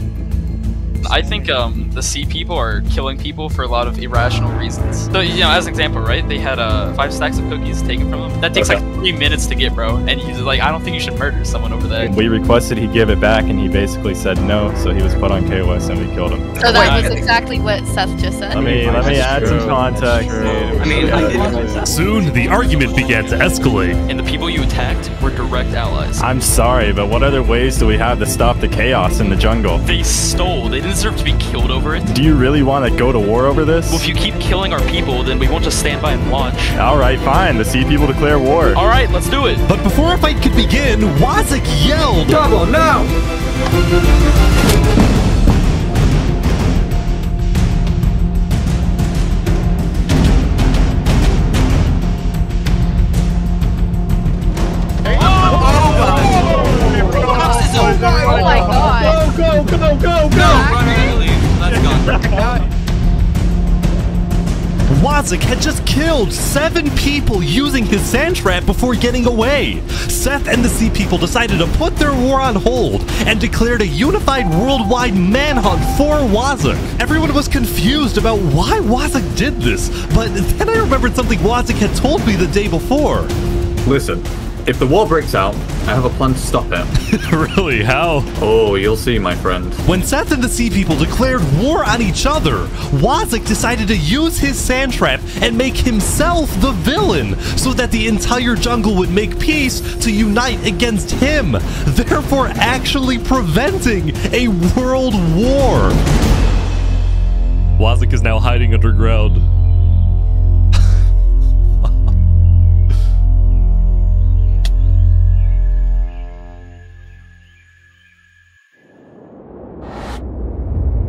I think the Sea People are killing people for a lot of irrational reasons. So, you know, as an example, right? They had 5 stacks of cookies taken from them. That takes like 3 minutes to get, bro. And he's like, I don't think you should murder someone over that. We requested he give it back, and he basically said no, so he was put on KOS and we killed him. So that was exactly what Seth just said. Let me add some context. Soon, the argument began to escalate. And the people you attacked were direct allies. I'm sorry, but what other ways do we have to stop the chaos in the jungle? They stole. They didn't deserve to be killed over it. Do you really want to go to war over this? Well, if you keep killing our people, then we won't just stand by and watch. Alright, fine. The Sea People declare war. Alright, let's do it. But before our fight could begin, Wazak yelled, "Double, no!" Oh my god. Go! Wazak had just killed 7 people using his sand trap before getting away. Seth and the Sea People decided to put their war on hold and declared a unified worldwide manhunt for Wazak. Everyone was confused about why Wazak did this, but then I remembered something Wazak had told me the day before. Listen, if the war breaks out, I have a plan to stop it. Really? How? Oh, you'll see, my friend. When Seth and the Sea People declared war on each other, Wazak decided to use his sand trap and make himself the villain, so that the entire jungle would make peace to unite against him, therefore actually preventing a world war. Wazak is now hiding underground.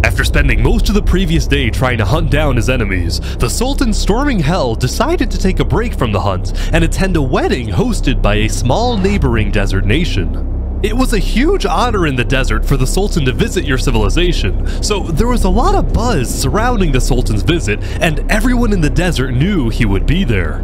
After spending most of the previous day trying to hunt down his enemies, the Sultan storming Hell decided to take a break from the hunt and attend a wedding hosted by a small neighboring desert nation. It was a huge honor in the desert for the Sultan to visit your civilization, so there was a lot of buzz surrounding the Sultan's visit, and everyone in the desert knew he would be there.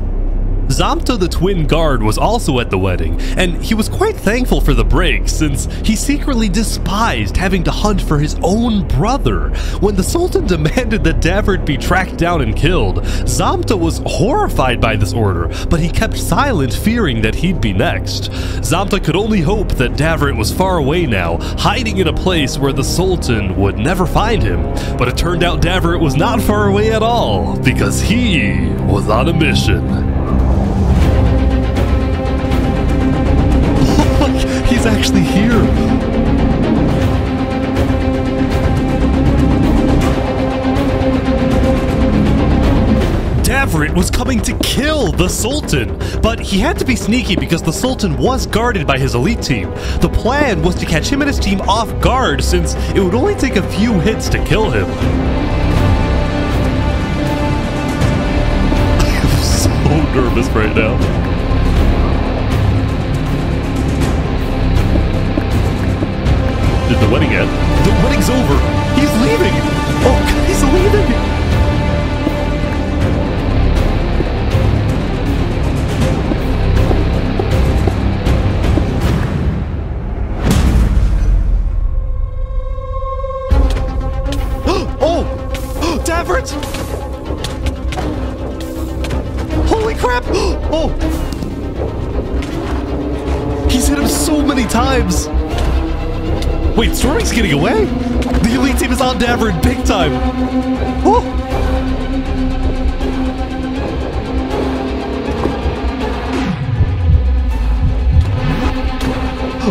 Zamta the Twin Guard was also at the wedding, and he was quite thankful for the break since he secretly despised having to hunt for his own brother. When the Sultan demanded that Davert be tracked down and killed, Zamta was horrified by this order, but he kept silent, fearing that he'd be next. Zamta could only hope that Davert was far away now, hiding in a place where the Sultan would never find him. But it turned out Davert was not far away at all, because he was on a mission. He's actually here. Davert was coming to kill the Sultan, but he had to be sneaky because the Sultan was guarded by his elite team. The plan was to catch him and his team off guard since it would only take a few hits to kill him. I'm so nervous right now. Did the wedding end? The wedding's over! He's leaving! Oh, he's leaving! crap! Oh! He's hit him so many times! Wait, Storming's getting away? The elite team is on Davrid big time! Oh!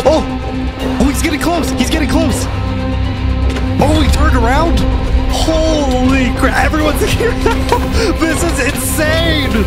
Oh! Oh, he's getting close! He's getting close! Oh, he turned around? Holy crap! Everyone's here! This is insane!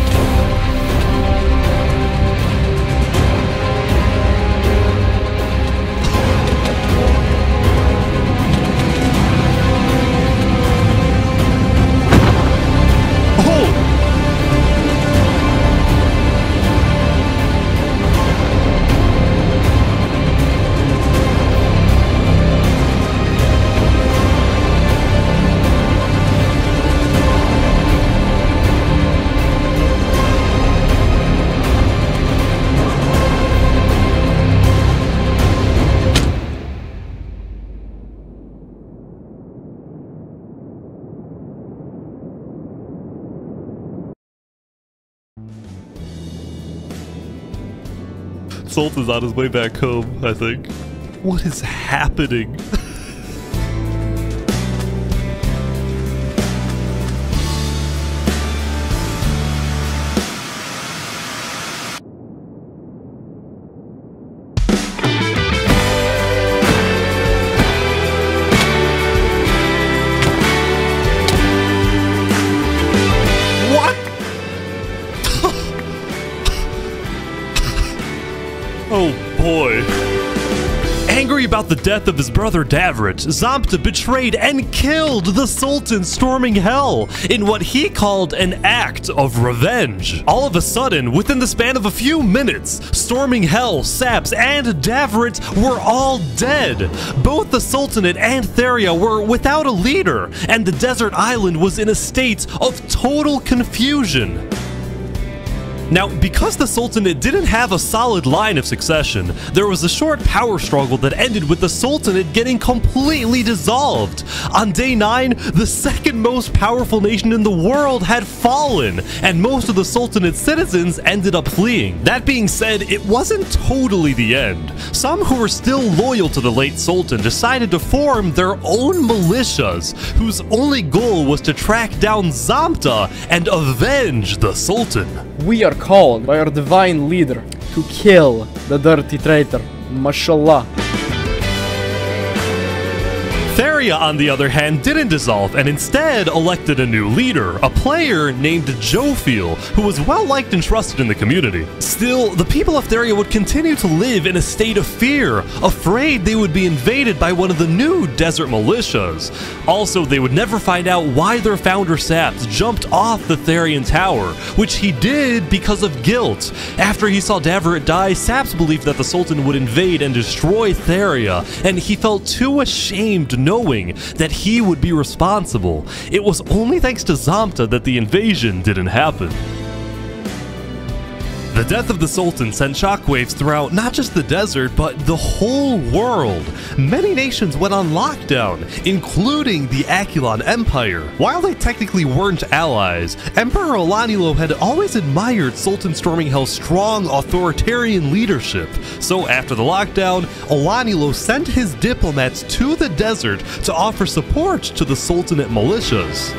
Sultan's on his way back home, I think. What is happening? Oh boy. Angry about the death of his brother Davrit, Zamta betrayed and killed the Sultan storming Hell in what he called an act of revenge. All of a sudden, within the span of a few minutes, storming Hell, Saps, and Davrit were all dead. Both the Sultanate and Theria were without a leader, and the desert island was in a state of total confusion. Now, because the Sultanate didn't have a solid line of succession, there was a short power struggle that ended with the Sultanate getting completely dissolved. On day 9, the second most powerful nation in the world had fallen, and most of the Sultanate's citizens ended up fleeing. That being said, it wasn't totally the end. Some who were still loyal to the late Sultan decided to form their own militias, whose only goal was to track down Zamta and avenge the Sultan. We are called by our divine leader to kill the dirty traitor, mashallah. Theria, on the other hand, didn't dissolve and instead elected a new leader, a player named Jophiel, who was well liked and trusted in the community. Still, the people of Theria would continue to live in a state of fear, afraid they would be invaded by one of the new desert militias. Also, they would never find out why their founder Saps jumped off the Therian tower, which he did because of guilt. After he saw Davrit die, Saps believed that the Sultan would invade and destroy Theria, and he felt too ashamed knowing that he would be responsible. It was only thanks to Zamta that the invasion didn't happen. The death of the Sultan sent shockwaves throughout not just the desert, but the whole world. Many nations went on lockdown, including the Akulon Empire. While they technically weren't allies, Emperor Olanilo had always admired Sultan Storming Hell's strong authoritarian leadership. So after the lockdown, Olanilo sent his diplomats to the desert to offer support to the Sultanate militias.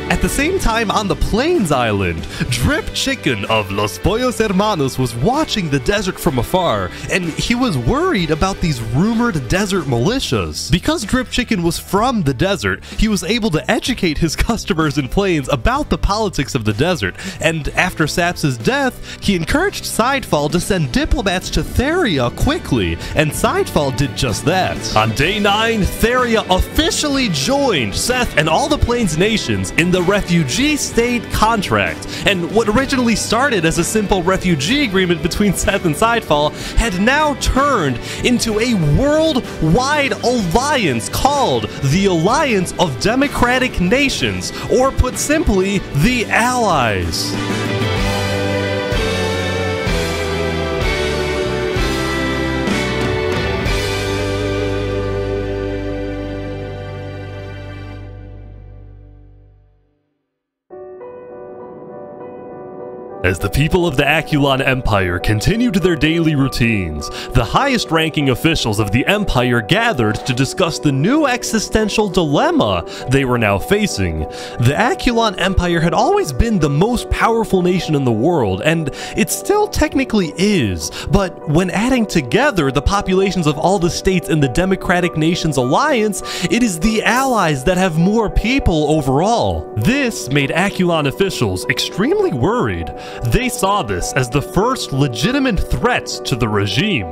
At the same time, on the Plains Island, Drip Chicken of Los Pollos Hermanos was watching the desert from afar, and he was worried about these rumored desert militias. Because Drip Chicken was from the desert, he was able to educate his customers in Plains about the politics of the desert, and after Saps' death, he encouraged Sidefall to send diplomats to Theria quickly, and Sidefall did just that. On day 9, Theria officially joined Seth and all the Plains nations in the refugee state contract, and what originally started as a simple refugee agreement between Seth and Sidefall had now turned into a worldwide alliance called the Alliance of Democratic Nations, or put simply, the Allies. As the people of the Aculon Empire continued their daily routines, the highest-ranking officials of the Empire gathered to discuss the new existential dilemma they were now facing. The Aculon Empire had always been the most powerful nation in the world, and it still technically is, but when adding together the populations of all the states in the Democratic Nations Alliance, it is the allies that have more people overall. This made Aculon officials extremely worried. They saw this as the first legitimate threat to the regime.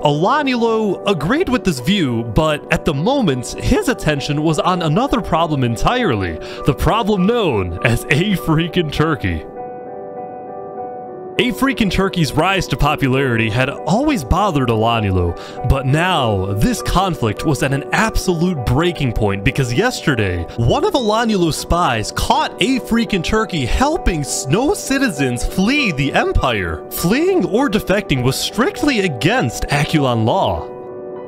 Olanulo agreed with this view, but at the moment, his attention was on another problem entirely, the problem known as A Freakin' Turkey. A Freakin' Turkey's rise to popularity had always bothered Olanulo, but now this conflict was at an absolute breaking point because yesterday, one of Olanulo's spies caught A Freakin' Turkey helping Snow citizens flee the Empire. Fleeing or defecting was strictly against Aculon law.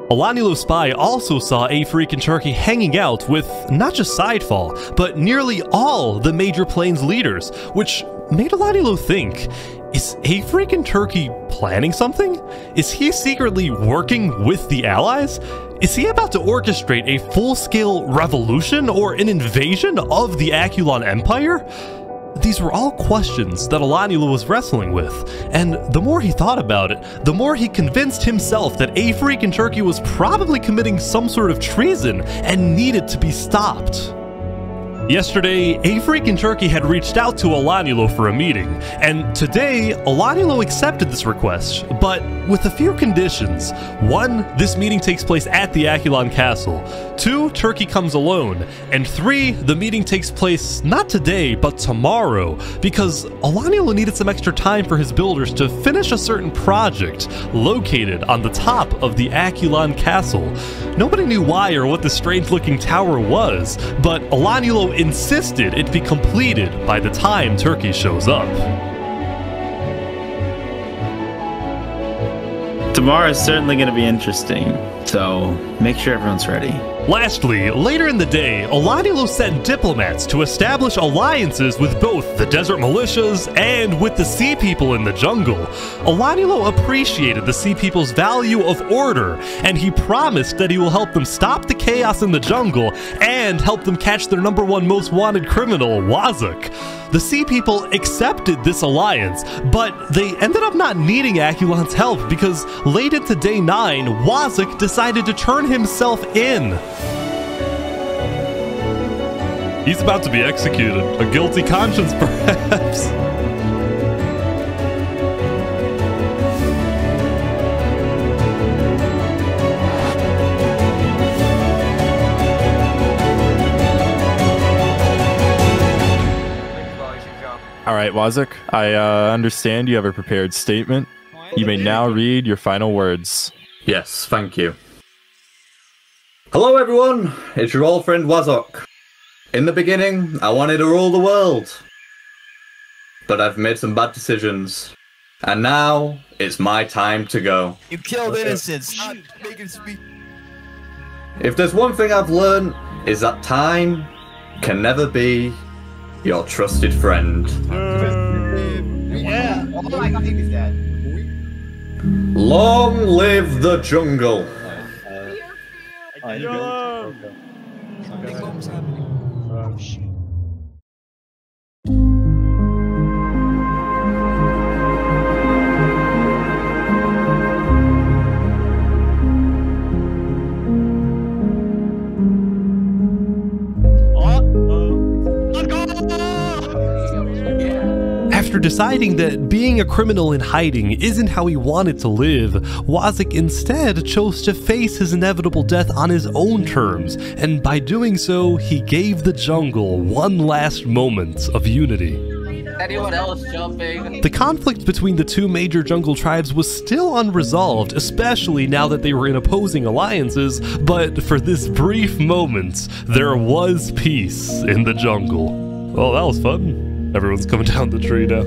Olanulo's spy also saw A Freakin' Turkey hanging out with not just Sidefall, but nearly all the major Plains leaders, which made Olanulo think, is A Freakin' Turkey planning something? Is he secretly working with the allies? Is he about to orchestrate a full-scale revolution or an invasion of the Aculon Empire? These were all questions that Olanulo was wrestling with, and the more he thought about it, the more he convinced himself that A Freakin' Turkey was probably committing some sort of treason and needed to be stopped. Yesterday, A Freakin' Turkey had reached out to Olanulo for a meeting, and today, Olanulo accepted this request, but with a few conditions. 1, this meeting takes place at the Aculon Castle. 2, Turkey comes alone. And 3, the meeting takes place not today, but tomorrow, because Olanulo needed some extra time for his builders to finish a certain project located on the top of the Aculon Castle. Nobody knew why or what the strange-looking tower was, but Olanulo insisted it be completed by the time Turkey shows up. Tomorrow is certainly going to be interesting, so make sure everyone's ready. Lastly, later in the day, Olanulo sent diplomats to establish alliances with both the desert militias and with the sea people in the jungle. Olanulo appreciated the sea people's value of order, and he promised that he will help them stop the chaos in the jungle and help them catch their #1 most wanted criminal, Wazuk. The sea people accepted this alliance, but they ended up not needing Aculon's help because late into day 9, Wazuk decided to turn himself in. He's about to be executed. A guilty conscience, perhaps. All right, Wazuk, I understand you have a prepared statement. You may now read your final words. Yes, thank you. Hello everyone, it's your old friend Wazuk. In the beginning, I wanted to rule the world. But I've made some bad decisions. And now, it's my time to go. You killed innocents. Stop making speak. If there's one thing I've learned, is that time can never be your trusted friend. Yeah. Oh my God, he's dead. Long live the jungle. After deciding that being a criminal in hiding isn't how he wanted to live, Wazuk instead chose to face his inevitable death on his own terms, and by doing so, he gave the jungle one last moment of unity. Anyone else jumping? The conflict between the two major jungle tribes was still unresolved, especially now that they were in opposing alliances, but for this brief moment, there was peace in the jungle. Well, that was fun. Everyone's coming down the tree now.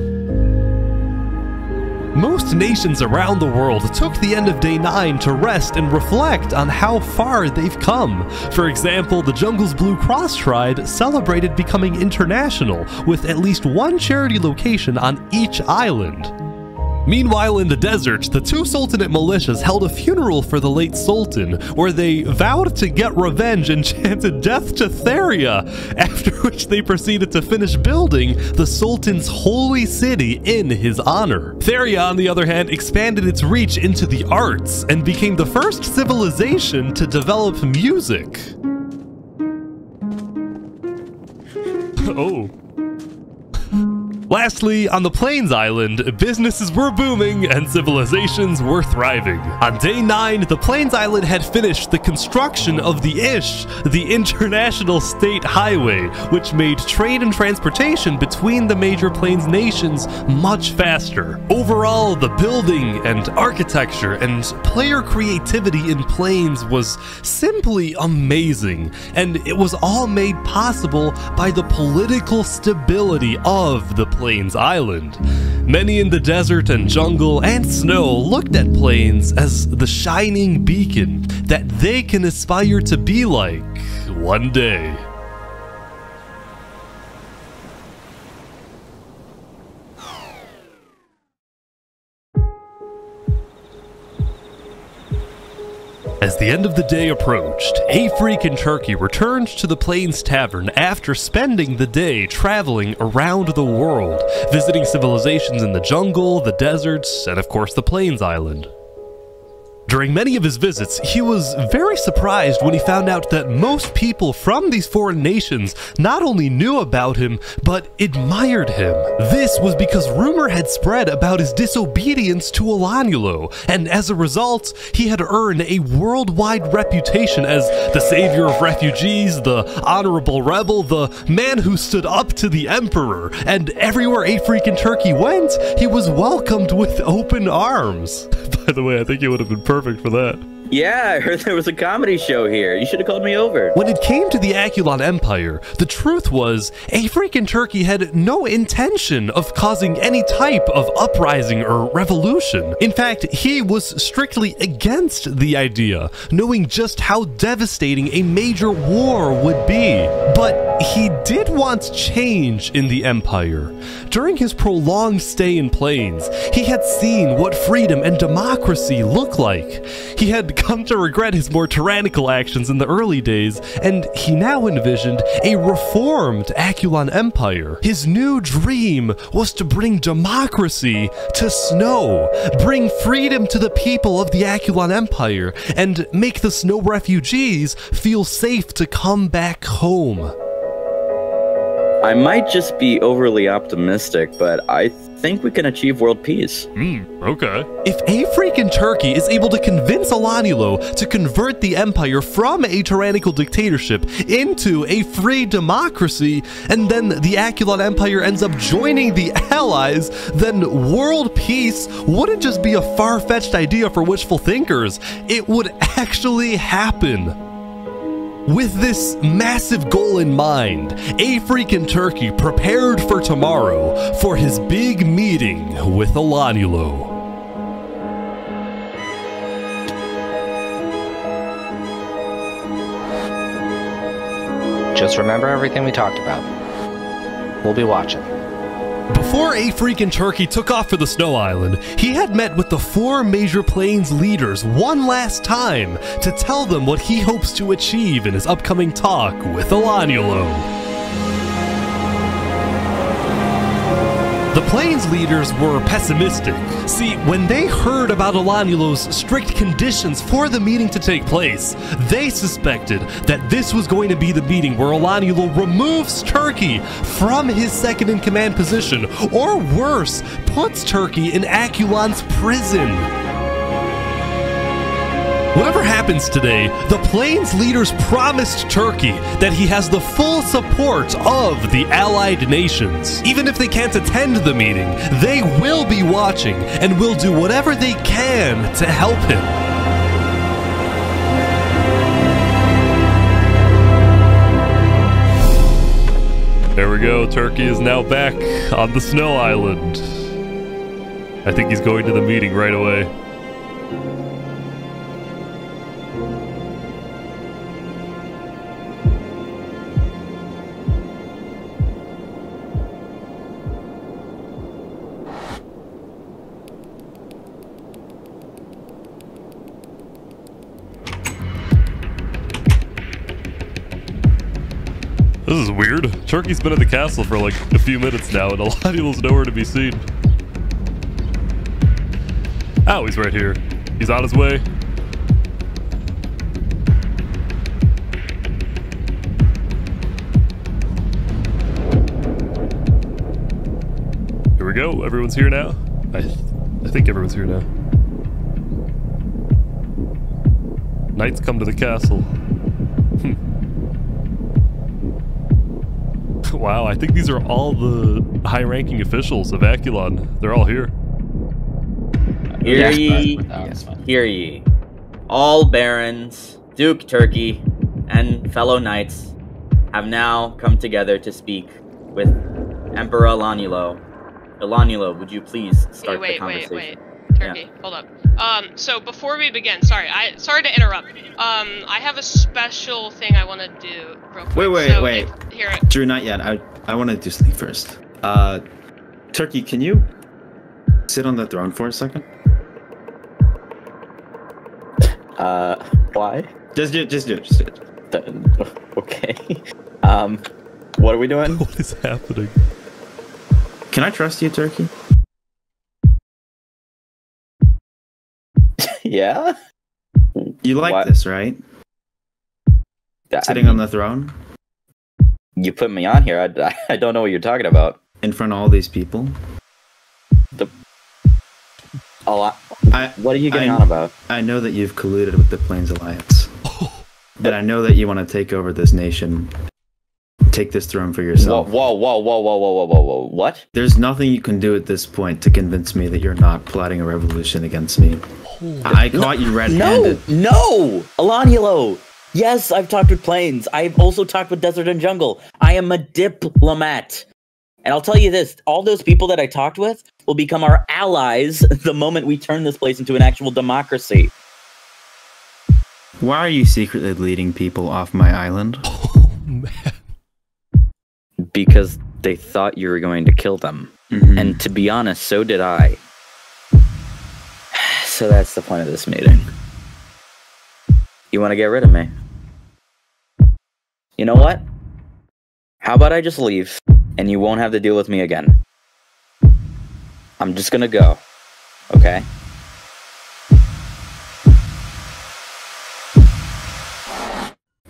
Most nations around the world took the end of Day 9 to rest and reflect on how far they've come. For example, the Jungle's Blue Cross tribe celebrated becoming international, with at least one charity location on each island. Meanwhile, in the desert, the two Sultanate militias held a funeral for the late Sultan, where they vowed to get revenge and chanted death to Theria, after which they proceeded to finish building the Sultan's holy city in his honor. Theria, on the other hand, expanded its reach into the arts and became the first civilization to develop music. Oh. Lastly, on the Plains Island, businesses were booming and civilizations were thriving. On Day 9, the Plains Island had finished the construction of the ISH, the International State Highway, which made trade and transportation between the major Plains nations much faster. Overall, the building and architecture and player creativity in Plains was simply amazing, and it was all made possible by the political stability of the Plains Island. Many in the desert and jungle and snow looked at Plains as the shining beacon that they can aspire to be like one day. As the end of the day approached, Afreak and Turkey returned to the Plains Tavern after spending the day traveling around the world, visiting civilizations in the jungle, the deserts, and of course the Plains Island. During many of his visits, he was very surprised when he found out that most people from these foreign nations not only knew about him, but admired him. This was because rumor had spread about his disobedience to Alaniulo, and as a result, he had earned a worldwide reputation as the savior of refugees, the honorable rebel, the man who stood up to the emperor, and everywhere Afreak and Turkey went, he was welcomed with open arms. By the way, I think he would have been perfect for that. Yeah, I heard there was a comedy show here. You should have called me over. When it came to the Akulon Empire, the truth was, Afreak and Turkey had no intention of causing any type of uprising or revolution. In fact, he was strictly against the idea, knowing just how devastating a major war would be. But he did want change in the Empire. During his prolonged stay in Plains, he had seen what freedom and democracy look like. He had come to regret his more tyrannical actions in the early days, and he now envisioned a reformed Akulon Empire. His new dream was to bring democracy to Snow, bring freedom to the people of the Akulon Empire, and make the Snow refugees feel safe to come back home. I might just be overly optimistic, but I think we can achieve world peace. Okay. If Afreak and Turkey is able to convince Alaniulo to convert the Empire from a tyrannical dictatorship into a free democracy, and then the Akulon Empire ends up joining the Allies, then world peace wouldn't just be a far-fetched idea for wishful thinkers. It would actually happen. With this massive goal in mind, Afreak and Turkey prepared for tomorrow for his big meeting with Alaniulo. Just remember everything we talked about. We'll be watching. Before Afreak and Turkey took off for the Snow Island, he had met with the 4 major Plains leaders one last time to tell them what he hopes to achieve in his upcoming talk with Alaniulo. The Plains leaders were pessimistic. See, when they heard about Alaniulo's strict conditions for the meeting to take place, they suspected that this was going to be the meeting where Alaniulo removes Turkey from his second-in-command position, or worse, puts Turkey in Akulon's prison. Whatever happens today, the Plains leaders promised Turkey that he has the full support of the allied nations. Even if they can't attend the meeting, they will be watching and will do whatever they can to help him. There we go, Turkey is now back on the Snow Island. I think he's going to the meeting right away. This is weird. Turkey's been at the castle for like a few minutes now, and Alaniel's nowhere to be seen. Oh, he's right here. He's on his way. Here we go. Everyone's here now. I think everyone's here now. Knights come to the castle. Wow, I think these are all the high-ranking officials of Aculon. They're all here. Hear ye, hear ye. All barons, Duke Turkey, and fellow knights have now come together to speak with Emperor Alanielo. Alanielo, would you please start the conversation? Wait. Turkey, hold up. So before we begin, sorry to interrupt. I have a special thing I want to do real quick. Wait. Here. Drew, not yet. I want to do something first. Turkey, can you sit on the throne for a second? Why? Just do it. Okay. What are we doing? What is happening? Can I trust you, Turkey? Yeah? You like What? this, right? Sitting on the throne? You put me on here. I don't know what you're talking about. In front of all these people? What are you getting on about? I know that you've colluded with the Plains Alliance. And I know that you want to take over this nation. Take this throne for yourself. Whoa. What? There's nothing you can do at this point to convince me that you're not plotting a revolution against me. I caught you red-handed. No! Alanielo! Yes, I've talked with Plains. I've also talked with Desert and Jungle. I am a diplomat. And I'll tell you this, all those people that I talked with will become our allies the moment we turn this place into an actual democracy. Why are you secretly leading people off my island? Oh, man. Because they thought you were going to kill them. And to be honest, so did I. So that's the point of this meeting. You want to get rid of me? You know what? How about I just leave, and you won't have to deal with me again? I'm just gonna go, okay?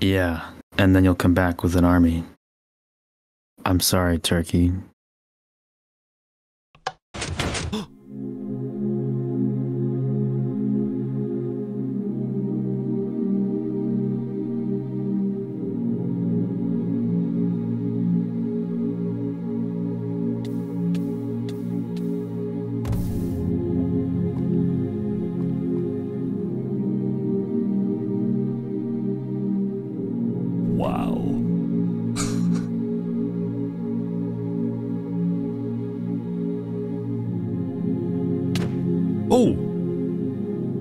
Yeah, and then you'll come back with an army. I'm sorry, Turkey. Wow. Oh!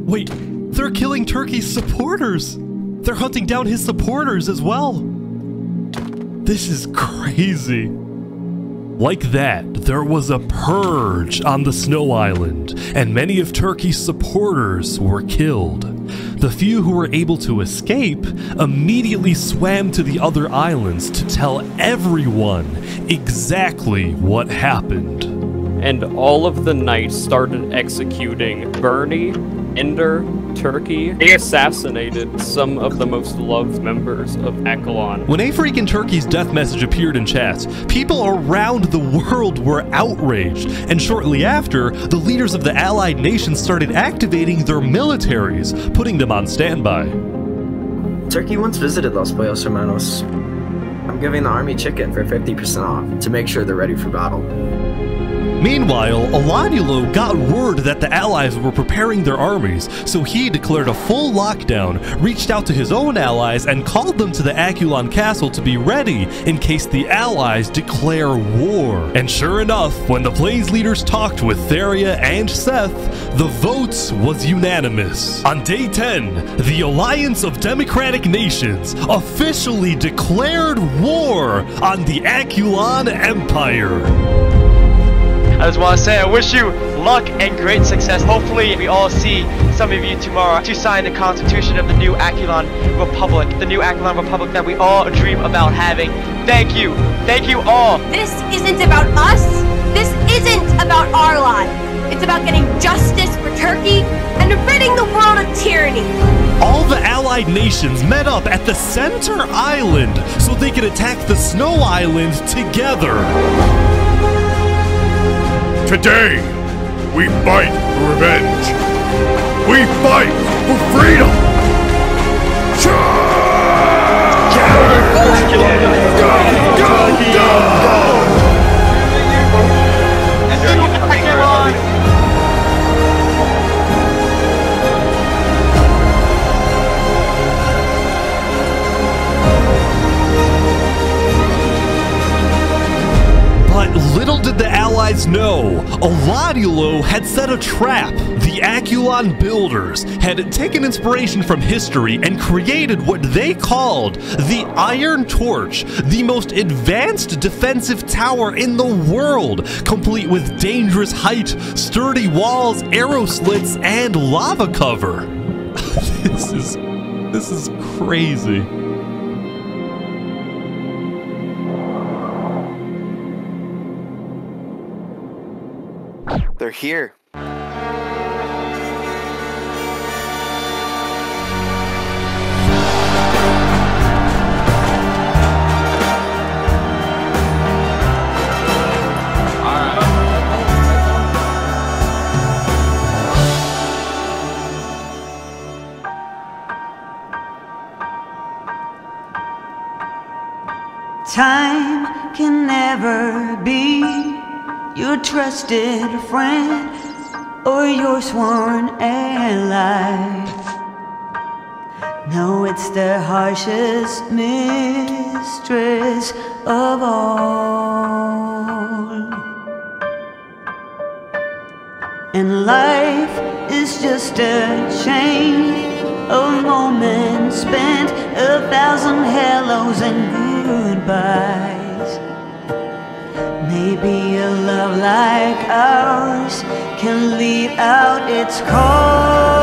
Wait, they're killing Turkey's supporters! They're hunting down his supporters as well! This is crazy. Like that, there was a purge on the Snow Island, and many of Turkey's supporters were killed. The few who were able to escape immediately swam to the other islands to tell everyone exactly what happened. And all of the knights started executing Bernie, Ender, Turkey. They assassinated some of the most loved members of Aculon. When Afreak and Turkey's death message appeared in chat, people around the world were outraged, and shortly after, the leaders of the allied nations started activating their militaries, putting them on standby. Turkey once visited Los Pollos Hermanos. I'm giving the army chicken for 50% off to make sure they're ready for battle. Meanwhile, Elanulo got word that the Allies were preparing their armies, so he declared a full lockdown, reached out to his own allies, and called them to the Aculon Castle to be ready in case the Allies declare war. And sure enough, when the Blaze leaders talked with Theria and Seth, the vote was unanimous. On day 10, the Alliance of Democratic Nations officially declared war on the Aculon Empire. I just want to say I wish you luck and great success. Hopefully we all see some of you tomorrow to sign the constitution of the new Aculon Republic. The new Aculon Republic that we all dream about having. Thank you. Thank you all. This isn't about us. This isn't about our lives. It's about getting justice for Turkey and ridding the world of tyranny. All the allied nations met up at the center island so they could attack the Snow Island together. Today, we fight for revenge. We fight for freedom. But little did the Allies know, Elanulo had set a trap. The Aculon builders had taken inspiration from history and created what they called the Iron Torch, the most advanced defensive tower in the world, complete with dangerous height, sturdy walls, arrow slits, and lava cover. This is crazy. They're here. Time can never be your trusted friend or your sworn ally. No, it's the harshest mistress of all. And life is just a chain of moments spent, 1,000 hellos and goodbyes. Maybe a love like ours can leave out its call.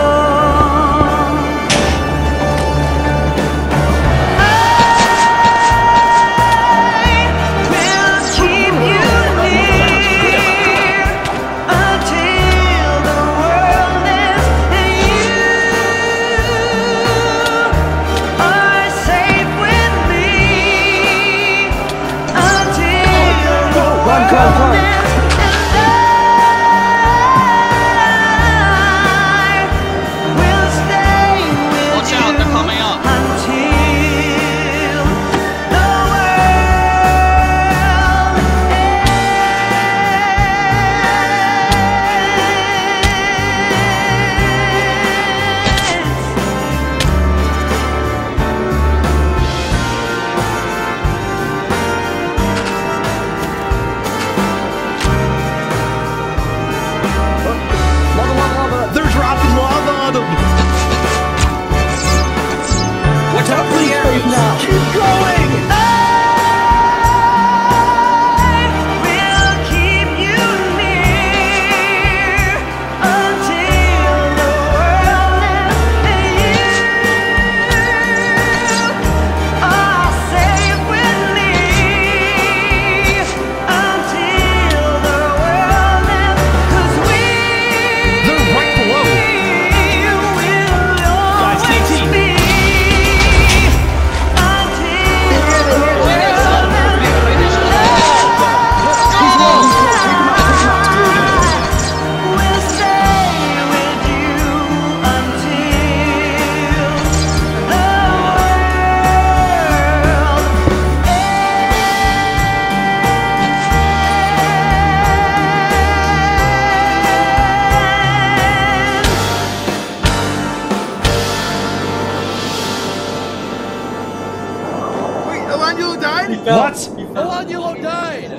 What? Olanulo died!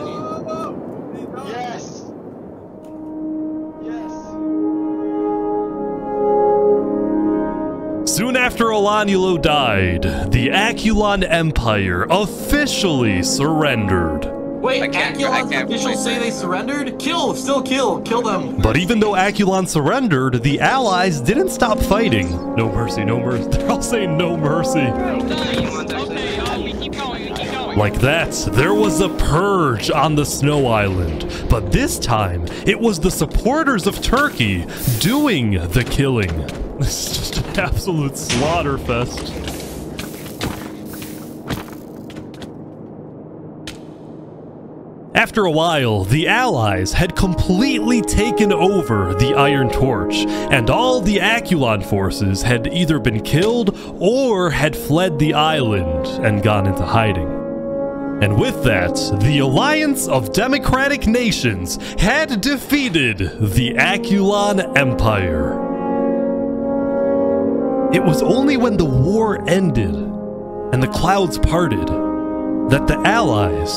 Yes! Soon after Olanulo died, the Aculon Empire officially surrendered. Wait, Aculon's officials say they surrendered? Kill! Still kill! Kill them! But even though Aculon surrendered, the Allies didn't stop fighting. No mercy, no mercy. They're all saying no mercy. Like that, there was a purge on the Snow Island. But this time, it was the supporters of Turkey doing the killing. This is just an absolute slaughter fest. After a while, the Allies had completely taken over the Iron Torch, and all the Aculon forces had either been killed or had fled the island and gone into hiding. And with that, the Alliance of Democratic Nations had defeated the Aculon Empire. It was only when the war ended and the clouds parted that the Allies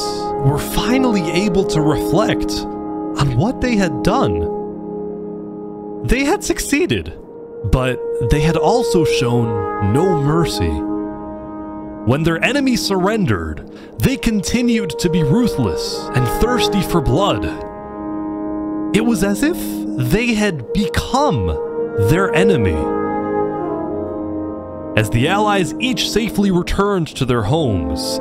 were finally able to reflect on what they had done. They had succeeded, but they had also shown no mercy. When their enemy surrendered, they continued to be ruthless and thirsty for blood. It was as if they had become their enemy. As the Allies each safely returned to their homes,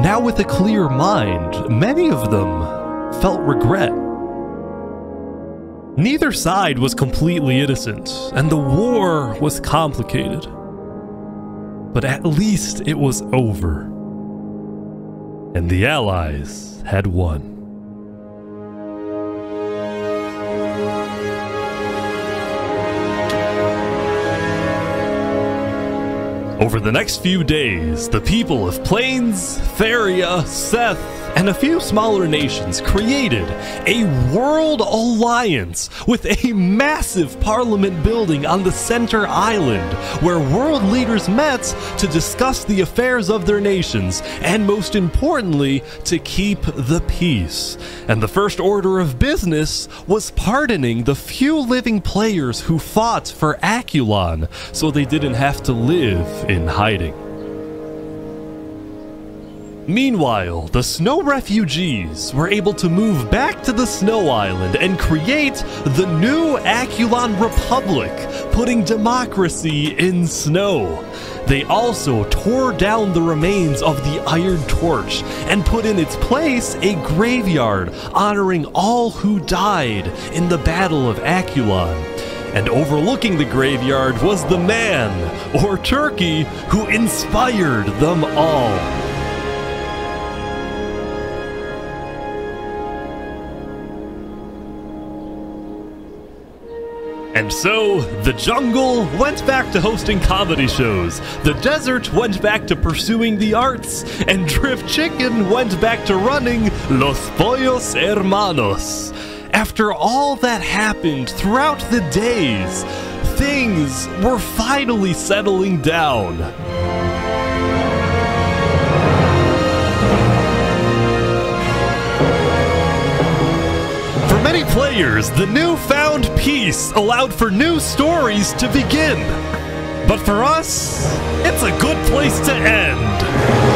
now with a clear mind, many of them felt regret. Neither side was completely innocent, and the war was complicated. But at least it was over, and the Allies had won. Over the next few days, the people of Plains, Theria, Seth, and a few smaller nations created a world alliance with a massive parliament building on the center island, where world leaders met to discuss the affairs of their nations, and most importantly, to keep the peace. And the first order of business was pardoning the few living players who fought for Aculon, so they didn't have to live in hiding. Meanwhile, the snow refugees were able to move back to the Snow Island and create the new Aculon Republic, putting democracy in snow. They also tore down the remains of the Iron Torch and put in its place a graveyard honoring all who died in the Battle of Aculon. And overlooking the graveyard was the man, or Turkey, who inspired them all. And so, the jungle went back to hosting comedy shows, the desert went back to pursuing the arts, and Drift Chicken went back to running Los Pollos Hermanos. After all that happened throughout the days, things were finally settling down. For many players, the newfound peace allowed for new stories to begin. But for us, it's a good place to end.